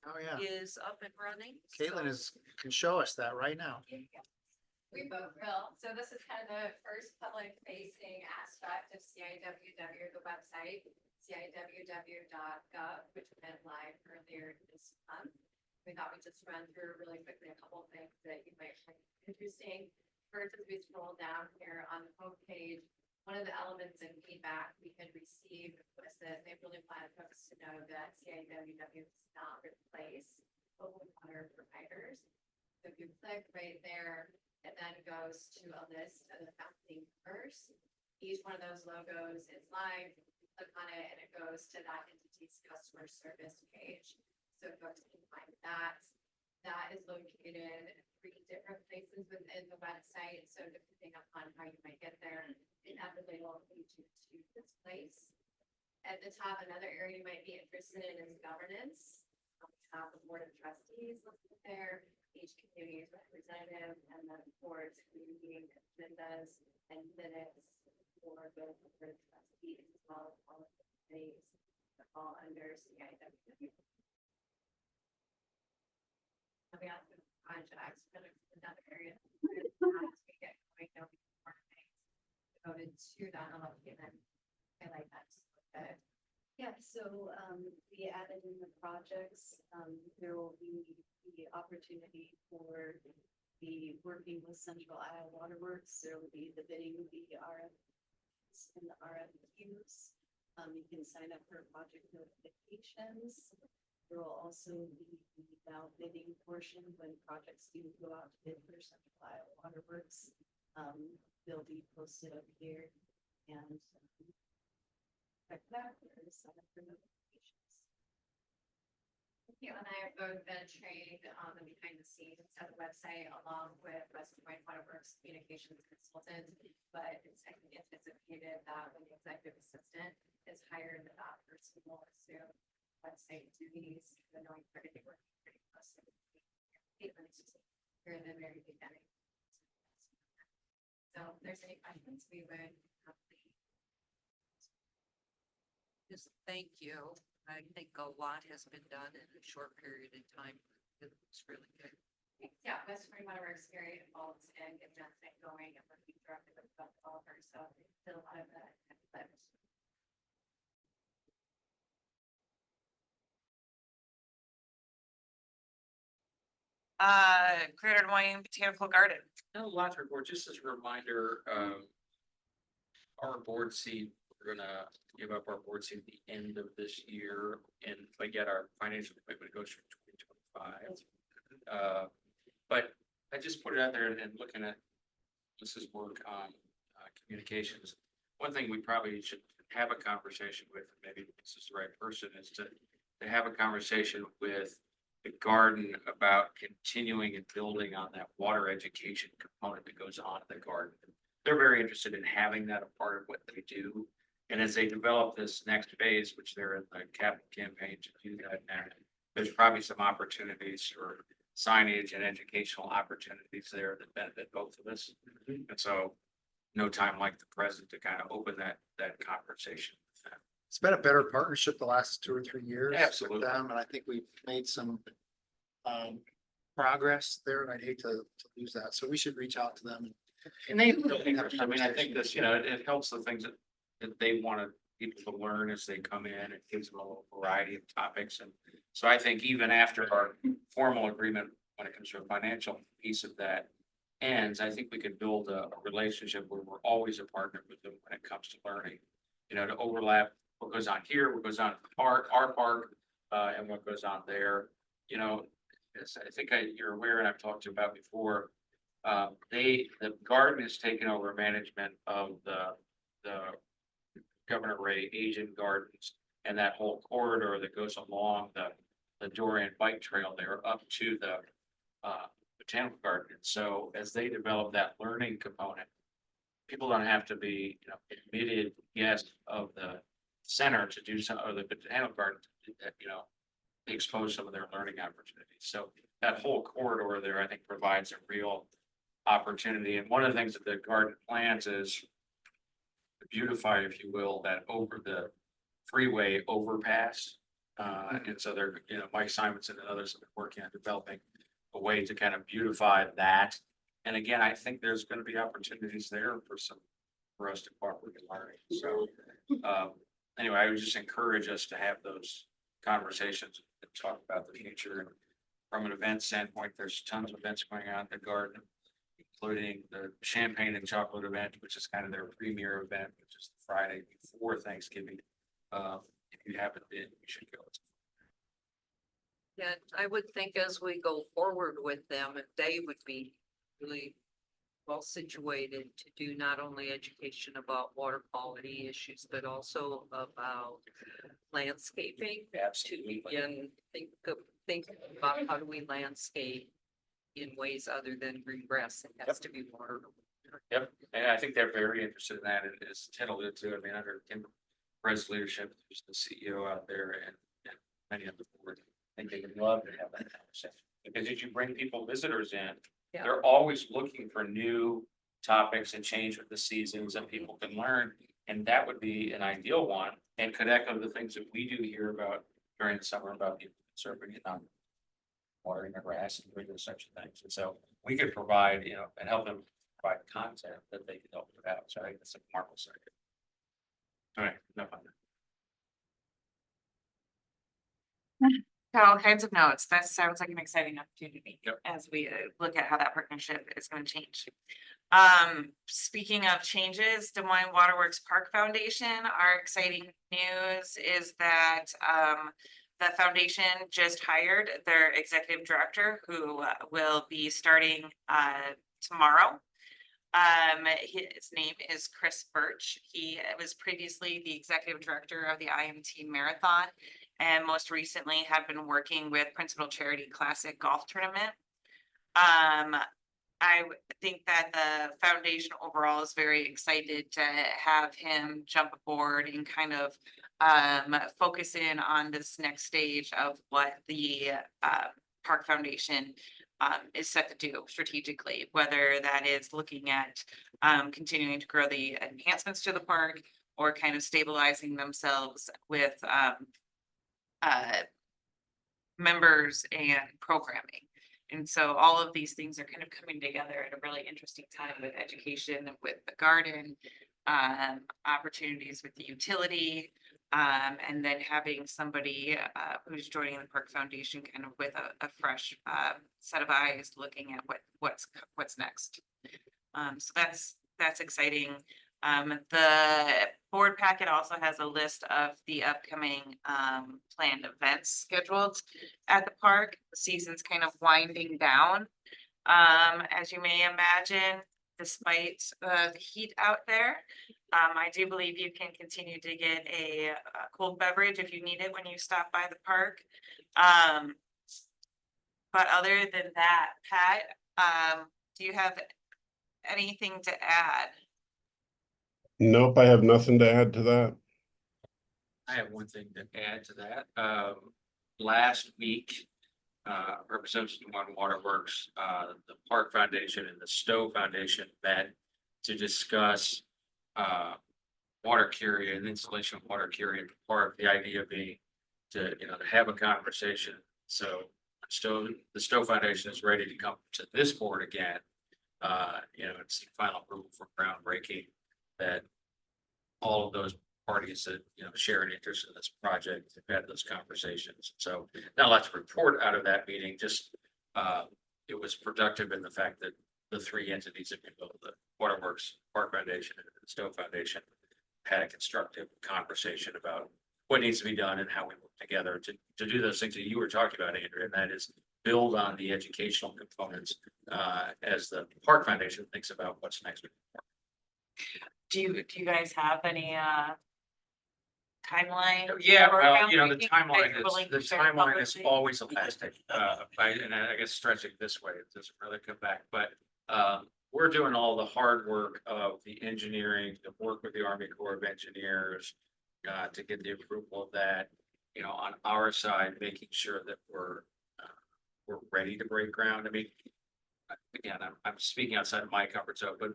Oh, yeah. is up and running. Caitlin can show us that right now. We both will. So this is kind of the first public facing aspect of CIWW, the website, ciww.gov, which went live earlier this month. We thought we'd just run through really quickly a couple of things that you might find interesting. First, as we scroll down here on the homepage, one of the elements in feedback we had received was that they really wanted folks to know that CIWW does not replace local water providers. So if you click right there, it then goes to a list of the founding members. Each one of those logos is live. You click on it and it goes to that entity's customer service page. So folks can find that. That is located in 3 different places within the website. So depending upon how you might get there, it inevitably will lead you to this place. At the top, another area you might be interested in is governance. We have the board of trustees listed there, each community's representative, and then boards, meeting agendas and minutes for the board of trustees, as well as all of the committees that fall under CIWW. We have the projects, but it's another area. As we get going, there'll be more things devoted to that. I'll let you then highlight that just a bit. Yeah, so we added in the projects, there will be the opportunity for the working with Central Iowa Waterworks. There will be the bidding, the RFPs and the RFQs. You can sign up for project notifications. There will also be the now bidding portion when projects do go out to bid for Central Iowa Waterworks. They'll be posted up here and check that or sign up for notifications. You and I have both been trained on the behind the scenes at the website along with West Point Waterworks communications consultant, but it's anticipated that when the executive assistant is hired, that person will assume website duties, even though we're going to be working pretty closely with Caitlin's here in the very beginning. So if there's any questions, we would happily. Just thank you. I think a lot has been done in a short period of time. It's really good. Yeah, West Point Waterworks very involved in getting that thing going and working directly with the developers, so did a lot of that. Greater Des Moines Botanical Garden. No, lots of report, just as a reminder, our board seat, we're gonna give up our board seat at the end of this year, and but yet our financial commitment goes through 2025. But I just put it out there and looking at Mrs. work on communications. One thing we probably should have a conversation with, maybe this is the right person, is to have a conversation with the garden about continuing and building on that water education component that goes on in the garden. They're very interested in having that a part of what they do. And as they develop this next phase, which they're in the capital campaign to do that now, there's probably some opportunities for signage and educational opportunities there that benefit both of us. And so no time like the present to kind of open that conversation with them. It's been a better partnership the last 2 or 3 years. with Absolutely. them, and I think we've made some progress there, and I'd hate to lose that. So we should reach out to them. And they really interest. I mean, I think this, it helps the things that they want people to learn as they come in. It gives them a little variety of topics. And so I think even after our formal agreement, when it comes to a financial piece of that ends, I think we can build a relationship where we're always a partner with them when it comes to learning. To overlap what goes on here, what goes on at the park, our park, and what goes on there. As I think you're aware, and I've talked to you about before, the garden has taken over management of the Governor Ray Asian Gardens and that whole corridor that goes along the Dorian Bike Trail there up to the Botanical Garden. So as they develop that learning component, people don't have to be, admitted guests of the center to do some, or the Botanical Garden, expose some of their learning opportunities. So that whole corridor there, I think, provides a real opportunity. And one of the things that the garden plans is to beautify, if you will, that over the freeway overpass. And so they're, Mike Simonson and others have been working on developing a way to kind of beautify that. And again, I think there's going to be opportunities there for us to partner in learning. So anyway, I would just encourage us to have those conversations and talk about the future. And from an event standpoint, there's tons of events going on in the garden, including the champagne and chocolate event, which is kind of their premier event, which is the Friday before Thanksgiving. If you haven't been, you should go. Yeah, I would think as we go forward with them, if they would be really well situated to do not only education about water quality issues, but also about landscaping. Absolutely. To begin, think about how do we landscape in ways other than green grass, it has to be watered. Yep, and I think they're very interested in that, and as Ted alluded to, I mean, under Kim Perez's leadership, who's the CEO out there, and many of the board, I think they would love to have that conversation. Because as you bring people, visitors in, Yeah. they're always looking for new topics and change with the seasons that people can learn. And that would be an ideal one, and could echo the things that we do hear about during the summer about people conserving and not watering their grass and doing those such things. And so we could provide, and help them provide content that they can help with out. So I think that's a marvelous idea. All right, enough on that. All kinds of notes. That sounds like an exciting opportunity. Yep. As we look at how that partnership is going to change. Speaking of changes, Des Moines Waterworks Park Foundation, our exciting news is that the foundation just hired their executive director, who will be starting tomorrow. His name is Chris Birch. He was previously the executive director of the IMT Marathon, and most recently had been working with Principal Charity Classic Golf Tournament. I think that the foundation overall is very excited to have him jump aboard and kind of focus in on this next stage of what the Park Foundation is set to do strategically, whether that is looking at continuing to grow the enhancements to the park or kind of stabilizing themselves with members and programming. And so all of these things are kind of coming together at a really interesting time with education, with the garden, opportunities with the utility, and then having somebody who's joining the Park Foundation kind of with a fresh set of eyes looking at what's next. So that's exciting. The board packet also has a list of the upcoming planned events scheduled at the park. The season's kind of winding down. As you may imagine, despite the heat out there, I do believe you can continue to get a cold beverage if you need it when you stop by the park. But other than that, Pat, do you have anything to add? Nope, I have nothing to add to that. I have one thing to add to that. Last week, representatives of Des Moines Waterworks, the Park Foundation and the Stowe Foundation met to discuss water carrier and installation of water carrier in the park. The idea being to have a conversation. So the Stowe Foundation is ready to come to this board again. It's the final approval for groundbreaking, that all of those parties that, share an interest in this project have had those conversations. So not a lot to report out of that meeting, just it was productive in the fact that the three entities that built the Waterworks, Park Foundation, and the Stowe Foundation had a constructive conversation about what needs to be done and how we work together to do those things that you were talking about, Andrew, and that is build on the educational components as the Park Foundation thinks about what's next with the park. Do you guys have any timeline? Yeah, or well, the groundbreaking that timeline you're is, willing the to share timeline is publicly? always elastic. And I guess stretching this way, it doesn't really come back, but we're doing all the hard work of the engineering, the work with the Army Corps of Engineers to get the approval of that, on our side, making sure that we're ready to break ground. I mean, again, I'm speaking outside of my comfort zone, but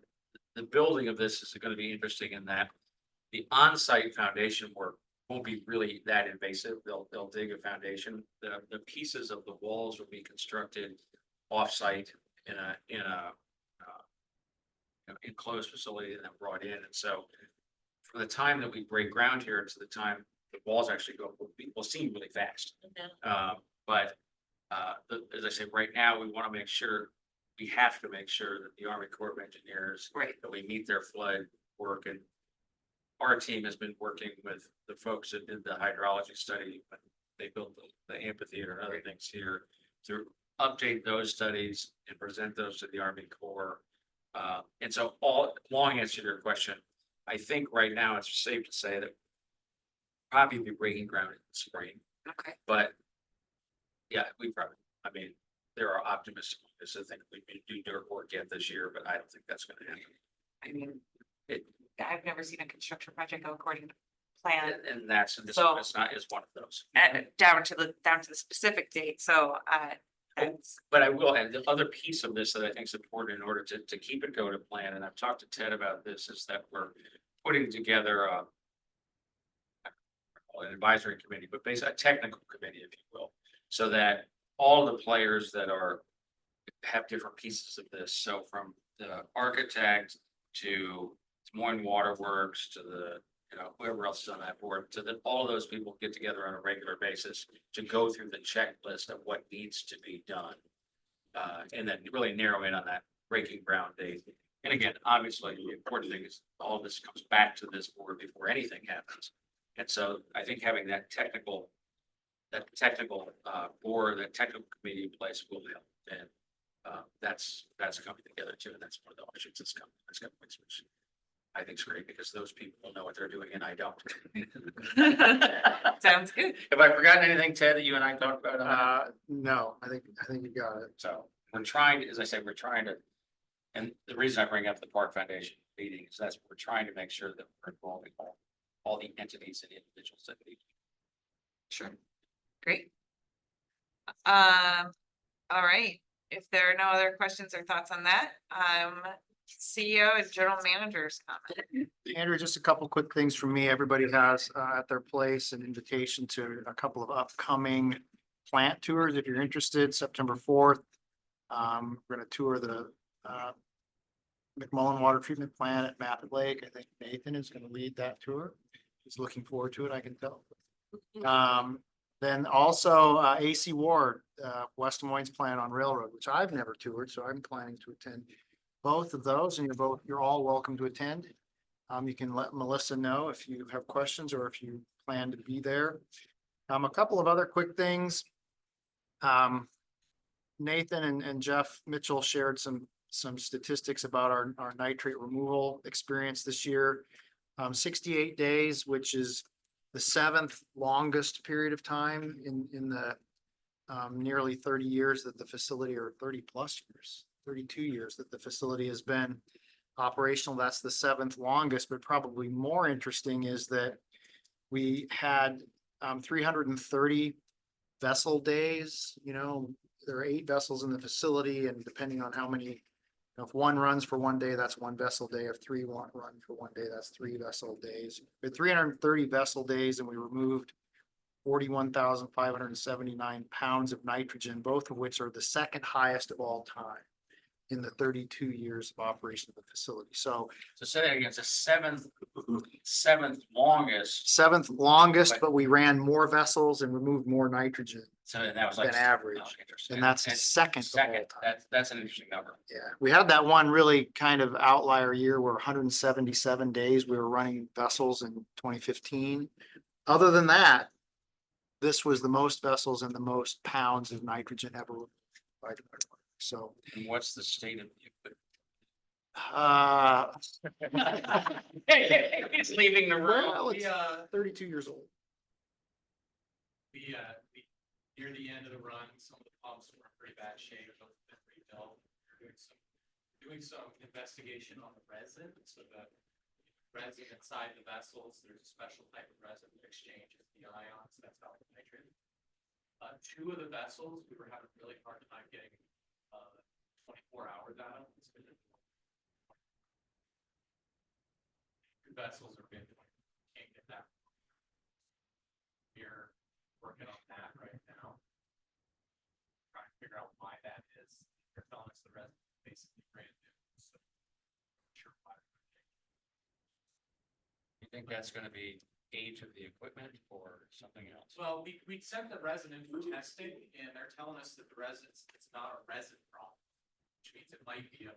the building of this is going to be interesting in that the on-site foundation work won't be really that invasive. They'll dig a foundation. The pieces of the walls will be constructed off-site in a enclosed facility and then brought in. And so for the time that we break ground here to the time the walls actually go, will seem really fast. But As I say, right now, we want to make sure, we have to make sure that the Army Corps of Engineers, Right. that we meet their flood work, and our team has been working with the folks that did the hydrology study, when they built the amphitheater and other things here, to update those studies and present those to the Army Corps. And so long answer to your question, I think right now it's safe to say that probably be breaking ground in the spring, Okay. but yeah, we probably, I mean, there are optimistic, ones that think we can do dirt work yet this year, but I don't think that's gonna happen. I mean, It, I've never seen a construction project go according to plan. and that's, and this So- one is not, is one of those. And down to the specific date, so that's, But I will, and the other piece of this that I think is important in order to keep it go to plan, and I've talked to Ted about this, is that we're putting together an advisory committee, but basically a technical committee, if you will, so that all the players that have different pieces of this, so from the architect to Moines Waterworks to the, whoever else is on that board, to all of those people get together on a regular basis to go through the checklist of what needs to be done. And then really narrow in on that breaking ground date. And again, obviously, the important thing is all of this comes back to this board before anything happens. And so I think having that technical board, that technical committee in place will help. And that's coming together too. And that's one of the options that's coming, which I think is great, because those people will know what they're doing and I don't. sounds good. Have I forgotten anything, Ted, that you and I talked about? No, I think you got it. So we're trying, as I said, we're trying to, and the reason I bring up the Park Foundation meeting is that's, we're trying to make sure that we're involving all the entities and individuals that need. Sure. Great. All right, if there are no other questions or thoughts on that, CEO and general managers comment. Andrew, just a couple quick things from me. Everybody has at their place an invitation to a couple of upcoming plant tours. If you're interested, September 4th. We're gonna tour the McMullen Water Treatment Plant at Mappet Lake. I think Nathan is gonna lead that tour. He's looking forward to it, I can tell. Then also AC Ward, West Des Moines plant on Railroad, which I've never toured, so I'm planning to attend both of those, and you're all welcome to attend. You can let Melissa know if you have questions or if you plan to be there. A couple of other quick things. Nathan and Jeff Mitchell shared some statistics about our nitrate removal experience this year. 68 days, which is the 7th longest period of time in the nearly 30 years that the facility, or 30 plus years, 32 years that the facility has been operational. That's the 7th longest, but probably more interesting is that we had 330 vessel days. There are 8 vessels in the facility, and depending on how many, if one runs for one day, that's 1 vessel day. If 3 run for one day, that's 3 vessel days. We had 330 vessel days, and we removed 41,579 pounds of nitrogen, both of which are the second highest of all time in the 32 years of operation of the facility. So say that again, it's the seventh longest. 7th longest, but we ran more vessels and removed more nitrogen. So that was like. Than average. Oh, interesting. And that's the second of all Second, time. that's an interesting number. Yeah, we had that one really kind of outlier year where 177 days we were running vessels in 2015. Other than that, this was the most vessels and the most pounds of nitrogen ever. So, And what's the state of the He's leaving the well, room. it's 32 years old. We near the end of the run, some of the pumps were in pretty bad shape, those have been rebuilt. We're doing some investigation on the resin, so the resin inside the vessels, there's a special type of resin that exchanges the ions, that's how it's nitrated. 2 of the vessels, we were having a really hard time getting 24 hours out of. It's been 2 vessels are being, can't get that. We're working on that right now. Trying to figure out why that is. They're telling us the rest is basically brand new. So sure why. You think that's gonna be age of the equipment or something else? Well, we sent the resident for testing and they're telling us that the residents, it's not a resin problem. Which means it might be a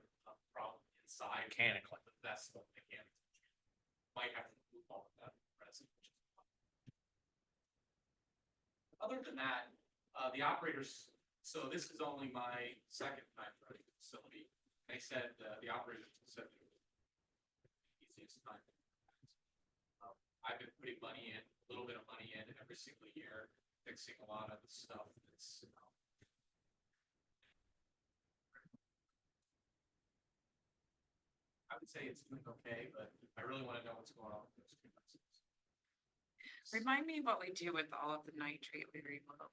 problem inside. Mechanically. That's the mechanic. Might have to move all of that resin. Other than that, the operators, so this is only my second time running the facility. They said, the operators said it was the easiest time. I've been putting money in, a little bit of money in every single year, fixing a lot of the stuff that's. I would say it's doing okay, but I really want to know what's going on with those two buses. Remind me what we do with all of the nitrate we remove.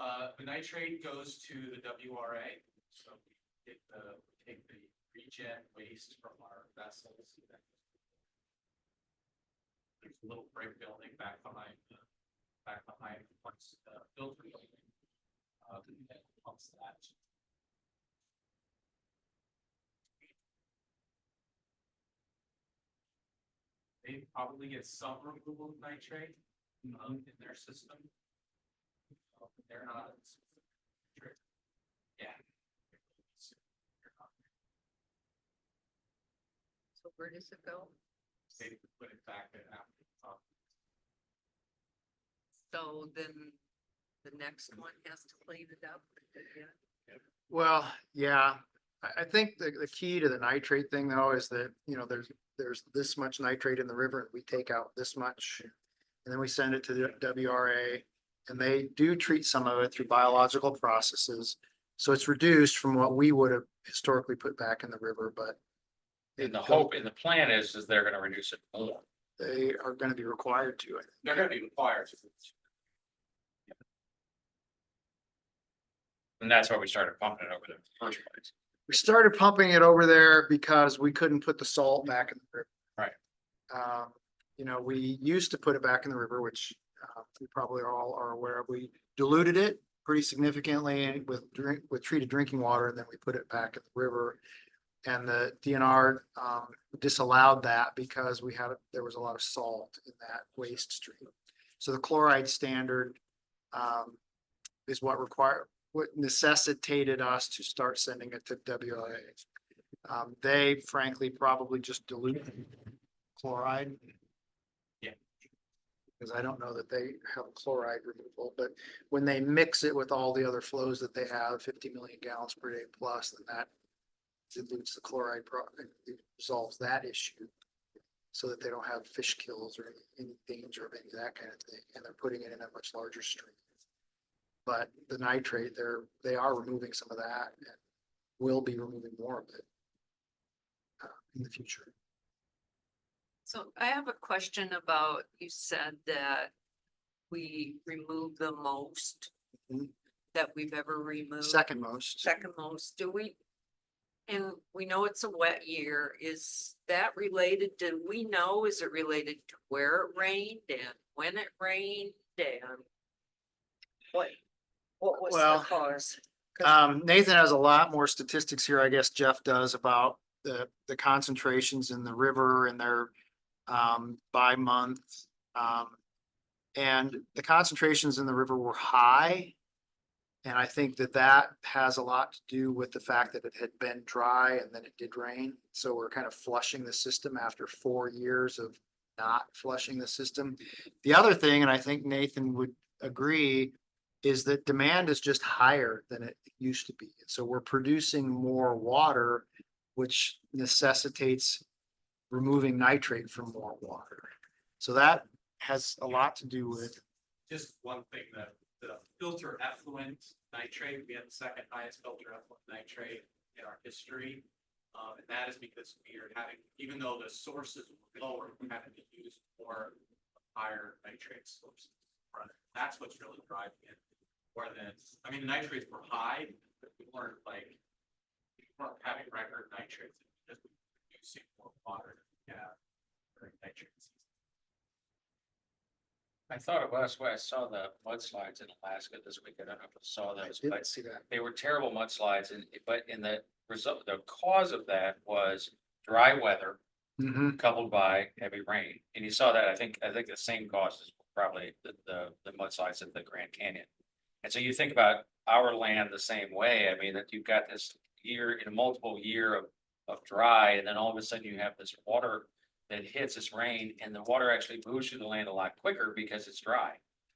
The nitrate goes to the WRA, so we take the regen waste from our vessels. There's a little brick building back behind what's the filter building. That pumps that. They probably get some removal of nitrate in their system. They're not. Yeah. So where does it go? They put it back in after. So then the next one has to clean it up. Well, yeah, I think the key to the nitrate thing though is that, you know, there's this much nitrate in the river and we take out this much. And then we send it to the WRA and they do treat some of it through biological processes. So it's reduced from what we would have historically put back in the river, but And the hope and the plan is they're gonna reduce it more. they are going to be required to, I think. They're gonna be required to. And that's why we started pumping it over there in the first place. We started pumping it over there because we couldn't put the salt back in the river. Right. You know, we used to put it back in the river, which we probably all are aware of. We diluted it pretty significantly with treated drinking water, and then we put it back in the river. And the DNR disallowed that because there was a lot of salt in that waste stream. So the chloride standard is what necessitated us to start sending it to WRA. They frankly probably just dilute chloride. Yeah. Because I don't know that they have chloride removal, but when they mix it with all the other flows that they have, 50 million gallons per day plus, then that dilutes the chloride product, resolves that issue. So that they don't have fish kills or any danger of any of that kind of thing, and they're putting it in a much larger stream. But the nitrate, they are removing some of that and will be removing more of it in the future. So I have a question about, you said that we remove the most Mhm. that we've ever removed. Second most. Second most, and we know it's a wet year, is that related, do we know, is it related to where it rained and when it rained and what was Well, the cause? Nathan has a lot more statistics here, I guess Jeff does, about the concentrations in the river and their by month. And the concentrations in the river were high. And I think that has a lot to do with the fact that it had been dry and then it did rain. So we're kind of flushing the system after 4 years of not flushing the system. The other thing, and I think Nathan would agree, is that demand is just higher than it used to be. So we're producing more water, which necessitates removing nitrate from more water. So that has a lot to do with. Just one thing, the filter effluent nitrate, we have the second highest filter effluent nitrate in our history. And that is because we are having, even though the sources were lower, we're having to use more higher nitrate sources. That's what's really driving it. More than, I mean, the nitrates were high, but we weren't having record nitrates, just producing more water. Yeah. Nitrates. I thought it was when I saw the mudslides in Alaska this week. I don't know if you saw I those, didn't but see that. they were terrible mudslides, but in the result, the cause of that was dry weather Mhm. coupled by heavy rain. And you saw that, I think the same cause is probably the mudslides at the Grand Canyon. And so you think about our land the same way, I mean, that you've got this year, in a multiple year of dry, and then all of a sudden you have this water that hits this rain, and the water actually moves through the land a lot quicker because it's dry.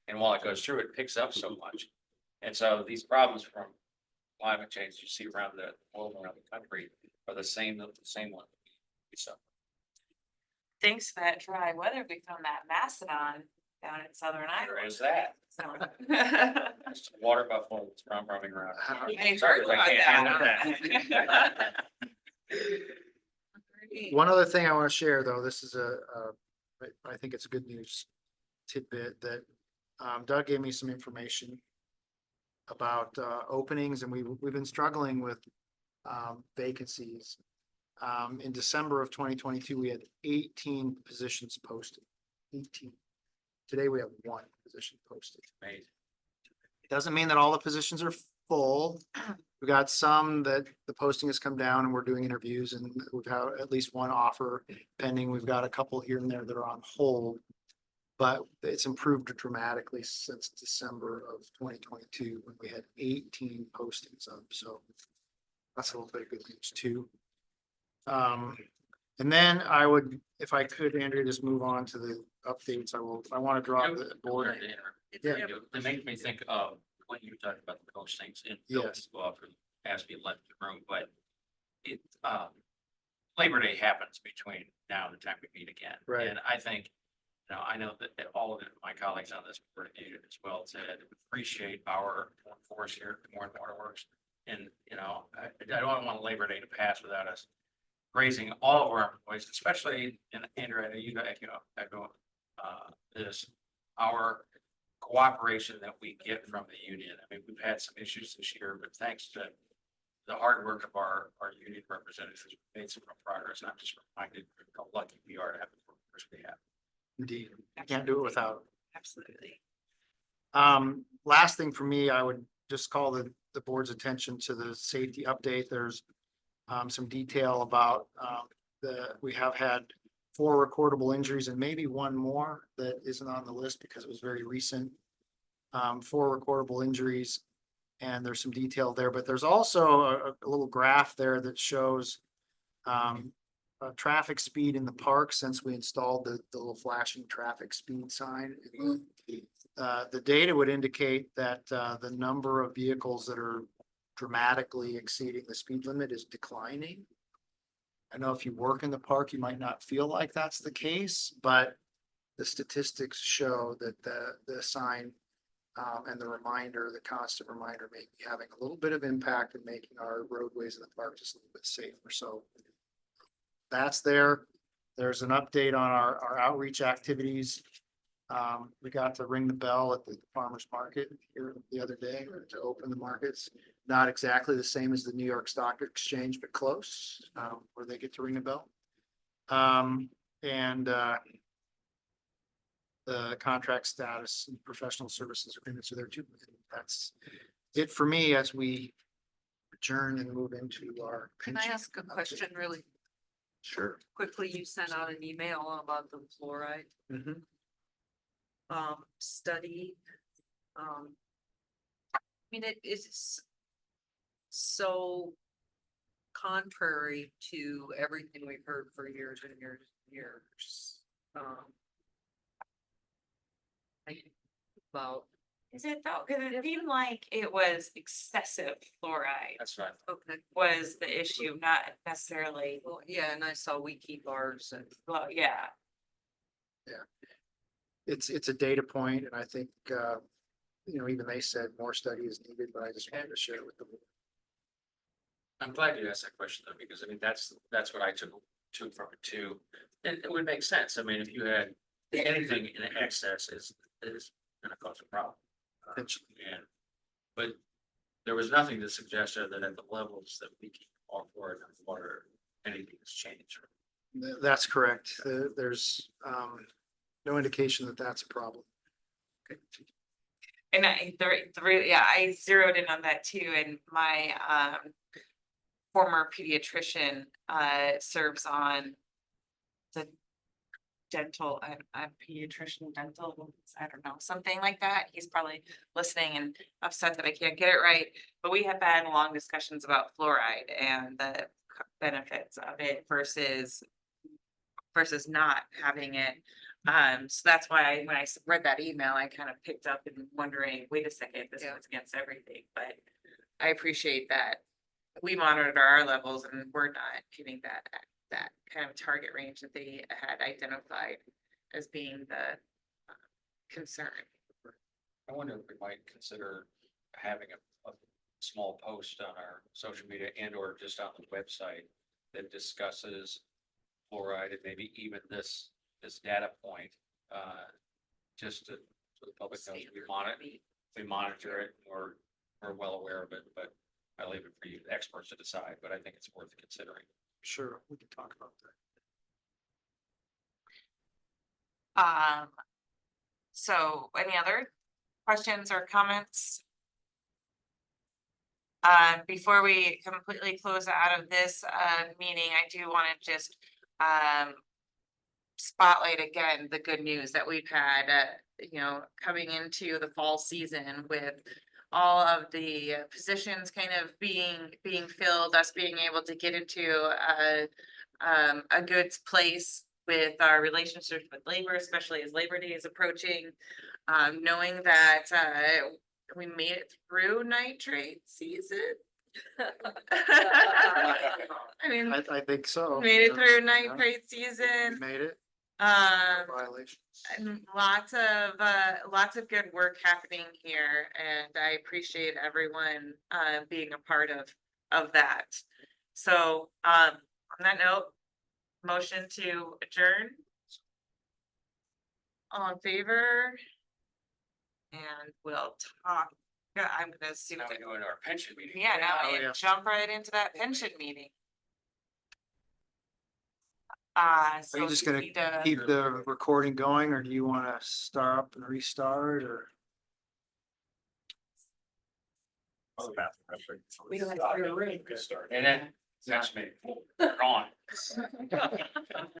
And while it goes through, it picks up so much. And so these problems from climate change you see around the world, around the country, are the same one. So, Thanks for that dry weather, we found that mastodon down in southern there Iowa. is that. So. It's a water buffalo that's roaming around. I Sorry, heard I about can't handle that. One other thing I want to share, though, this is I think it's a good news tidbit that Doug gave me some information about openings, and we've been struggling with vacancies. In December of 2022, we had 18 positions posted. 18. Today we have 1 position posted. Amazing. Doesn't mean that all the positions are full. We got some that the posting has come down and we're doing interviews, and we've had at least 1 offer pending. We've got a couple here and there that are on hold. But it's improved dramatically since December of 2022 when we had 18 postings up. So that's a little bit of good news too. And then I would, if I could, Andrea, just move on to the updates. I want to draw the board. Yeah. It makes me think of when you were talking about the postings and Yes. as we left the room, but it, Labor Day happens between now and the time we meet again. Right. And I think, you know, I know that all of my colleagues on this board as well said, appreciate our workforce here at Moines Waterworks. And, you know, I don't want Labor Day to pass without us praising all of our employees, especially, and Andrew, I know you echo this, our cooperation that we get from the union. I mean, we've had some issues this year, but thanks to the hard work of our union representatives, we've made some real progress. And I'm just reminded how lucky we are to have the workers we have. Indeed. Can't do it without. Absolutely. Last thing for me, I would just call the board's attention to the safety update. There's some detail about we have had 4 recordable injuries and maybe 1 more that isn't on the list because it was very recent. 4 recordable injuries, and there's some detail there, but there's also a little graph there that shows traffic speed in the park since we installed the little flashing traffic speed sign. The data would indicate that the number of vehicles that are dramatically exceeding the speed limit is declining. I know if you work in the park, you might not feel like that's the case, but the statistics show that the sign and the constant reminder may be having a little bit of impact in making our roadways in the park just a little bit safer. So that's there. There's an update on our outreach activities. We got to ring the bell at the farmer's market here the other day to open the markets. Not exactly the same as the New York Stock Exchange, but close, where they get to ring a bell. The contract status and professional services agreements are there too. That's it for me as we adjourn and move into our. Can I ask a question really Sure. quickly? You sent out an email about the fluoride Mhm. study. I mean, it is so contrary to everything we've heard for years and years and years. About, Is it though? Cause it seemed like it was excessive fluoride That's right. okay, was the issue, not necessarily, well, yeah, and I saw we keep ours and. well, yeah. It's a data point, and I think, even they said more study is needed, but I just wanted to share it with them. I'm glad you asked that question though, because I mean, that's what I took from it too. And it would make sense. I mean, if you had anything in excess is gonna cause a problem. Potentially. And, but there was nothing to suggest that at the levels that we keep off for water, anything has changed. That's correct. There's no indication that that's a problem. And I zeroed in on that too, and my former pediatrician serves on the dental, a pediatrician dental, I don't know, something like that. He's probably listening and upset that I can't get it right. But we have had long discussions about fluoride and the benefits of it versus not having it. So that's why when I read that email, I kind of picked up and wondering, wait a second, this Yeah. was against everything, but I appreciate that we monitor our levels and we're not hitting that kind of target range that they had identified as being the concern. I wonder if we might consider having a small post on our social media and or just on the website that discusses fluoride and maybe even this data point, just to, so the public knows we monitor it, or we're well aware of it, but I leave it for you experts to decide, but I think it's worth considering. Sure, we can talk about that. So any other questions or comments? Before we completely close out of this, meeting, I do want to just, spotlight again the good news that we've had, coming into the fall season with all of the positions kind of being filled, us being able to get into a good place with our relationships with labor, especially as Labor Day is approaching. Knowing that we made it through nitrate season. I mean, I think so. made it through Yeah, nitrate we season. made it. Violations. And lots of good work happening here, and I appreciate everyone being a part of that. So on that note, motion to adjourn. All in favor? And we'll talk. Yeah, I'm gonna assume Now that, we're doing our pension meeting. yeah, now Oh, and yeah. jump right into that pension meeting. Are So you just we gonna need to- keep the recording going, or do you wanna stop and restart, or? We don't have to clear a room. And then, next meeting, gone.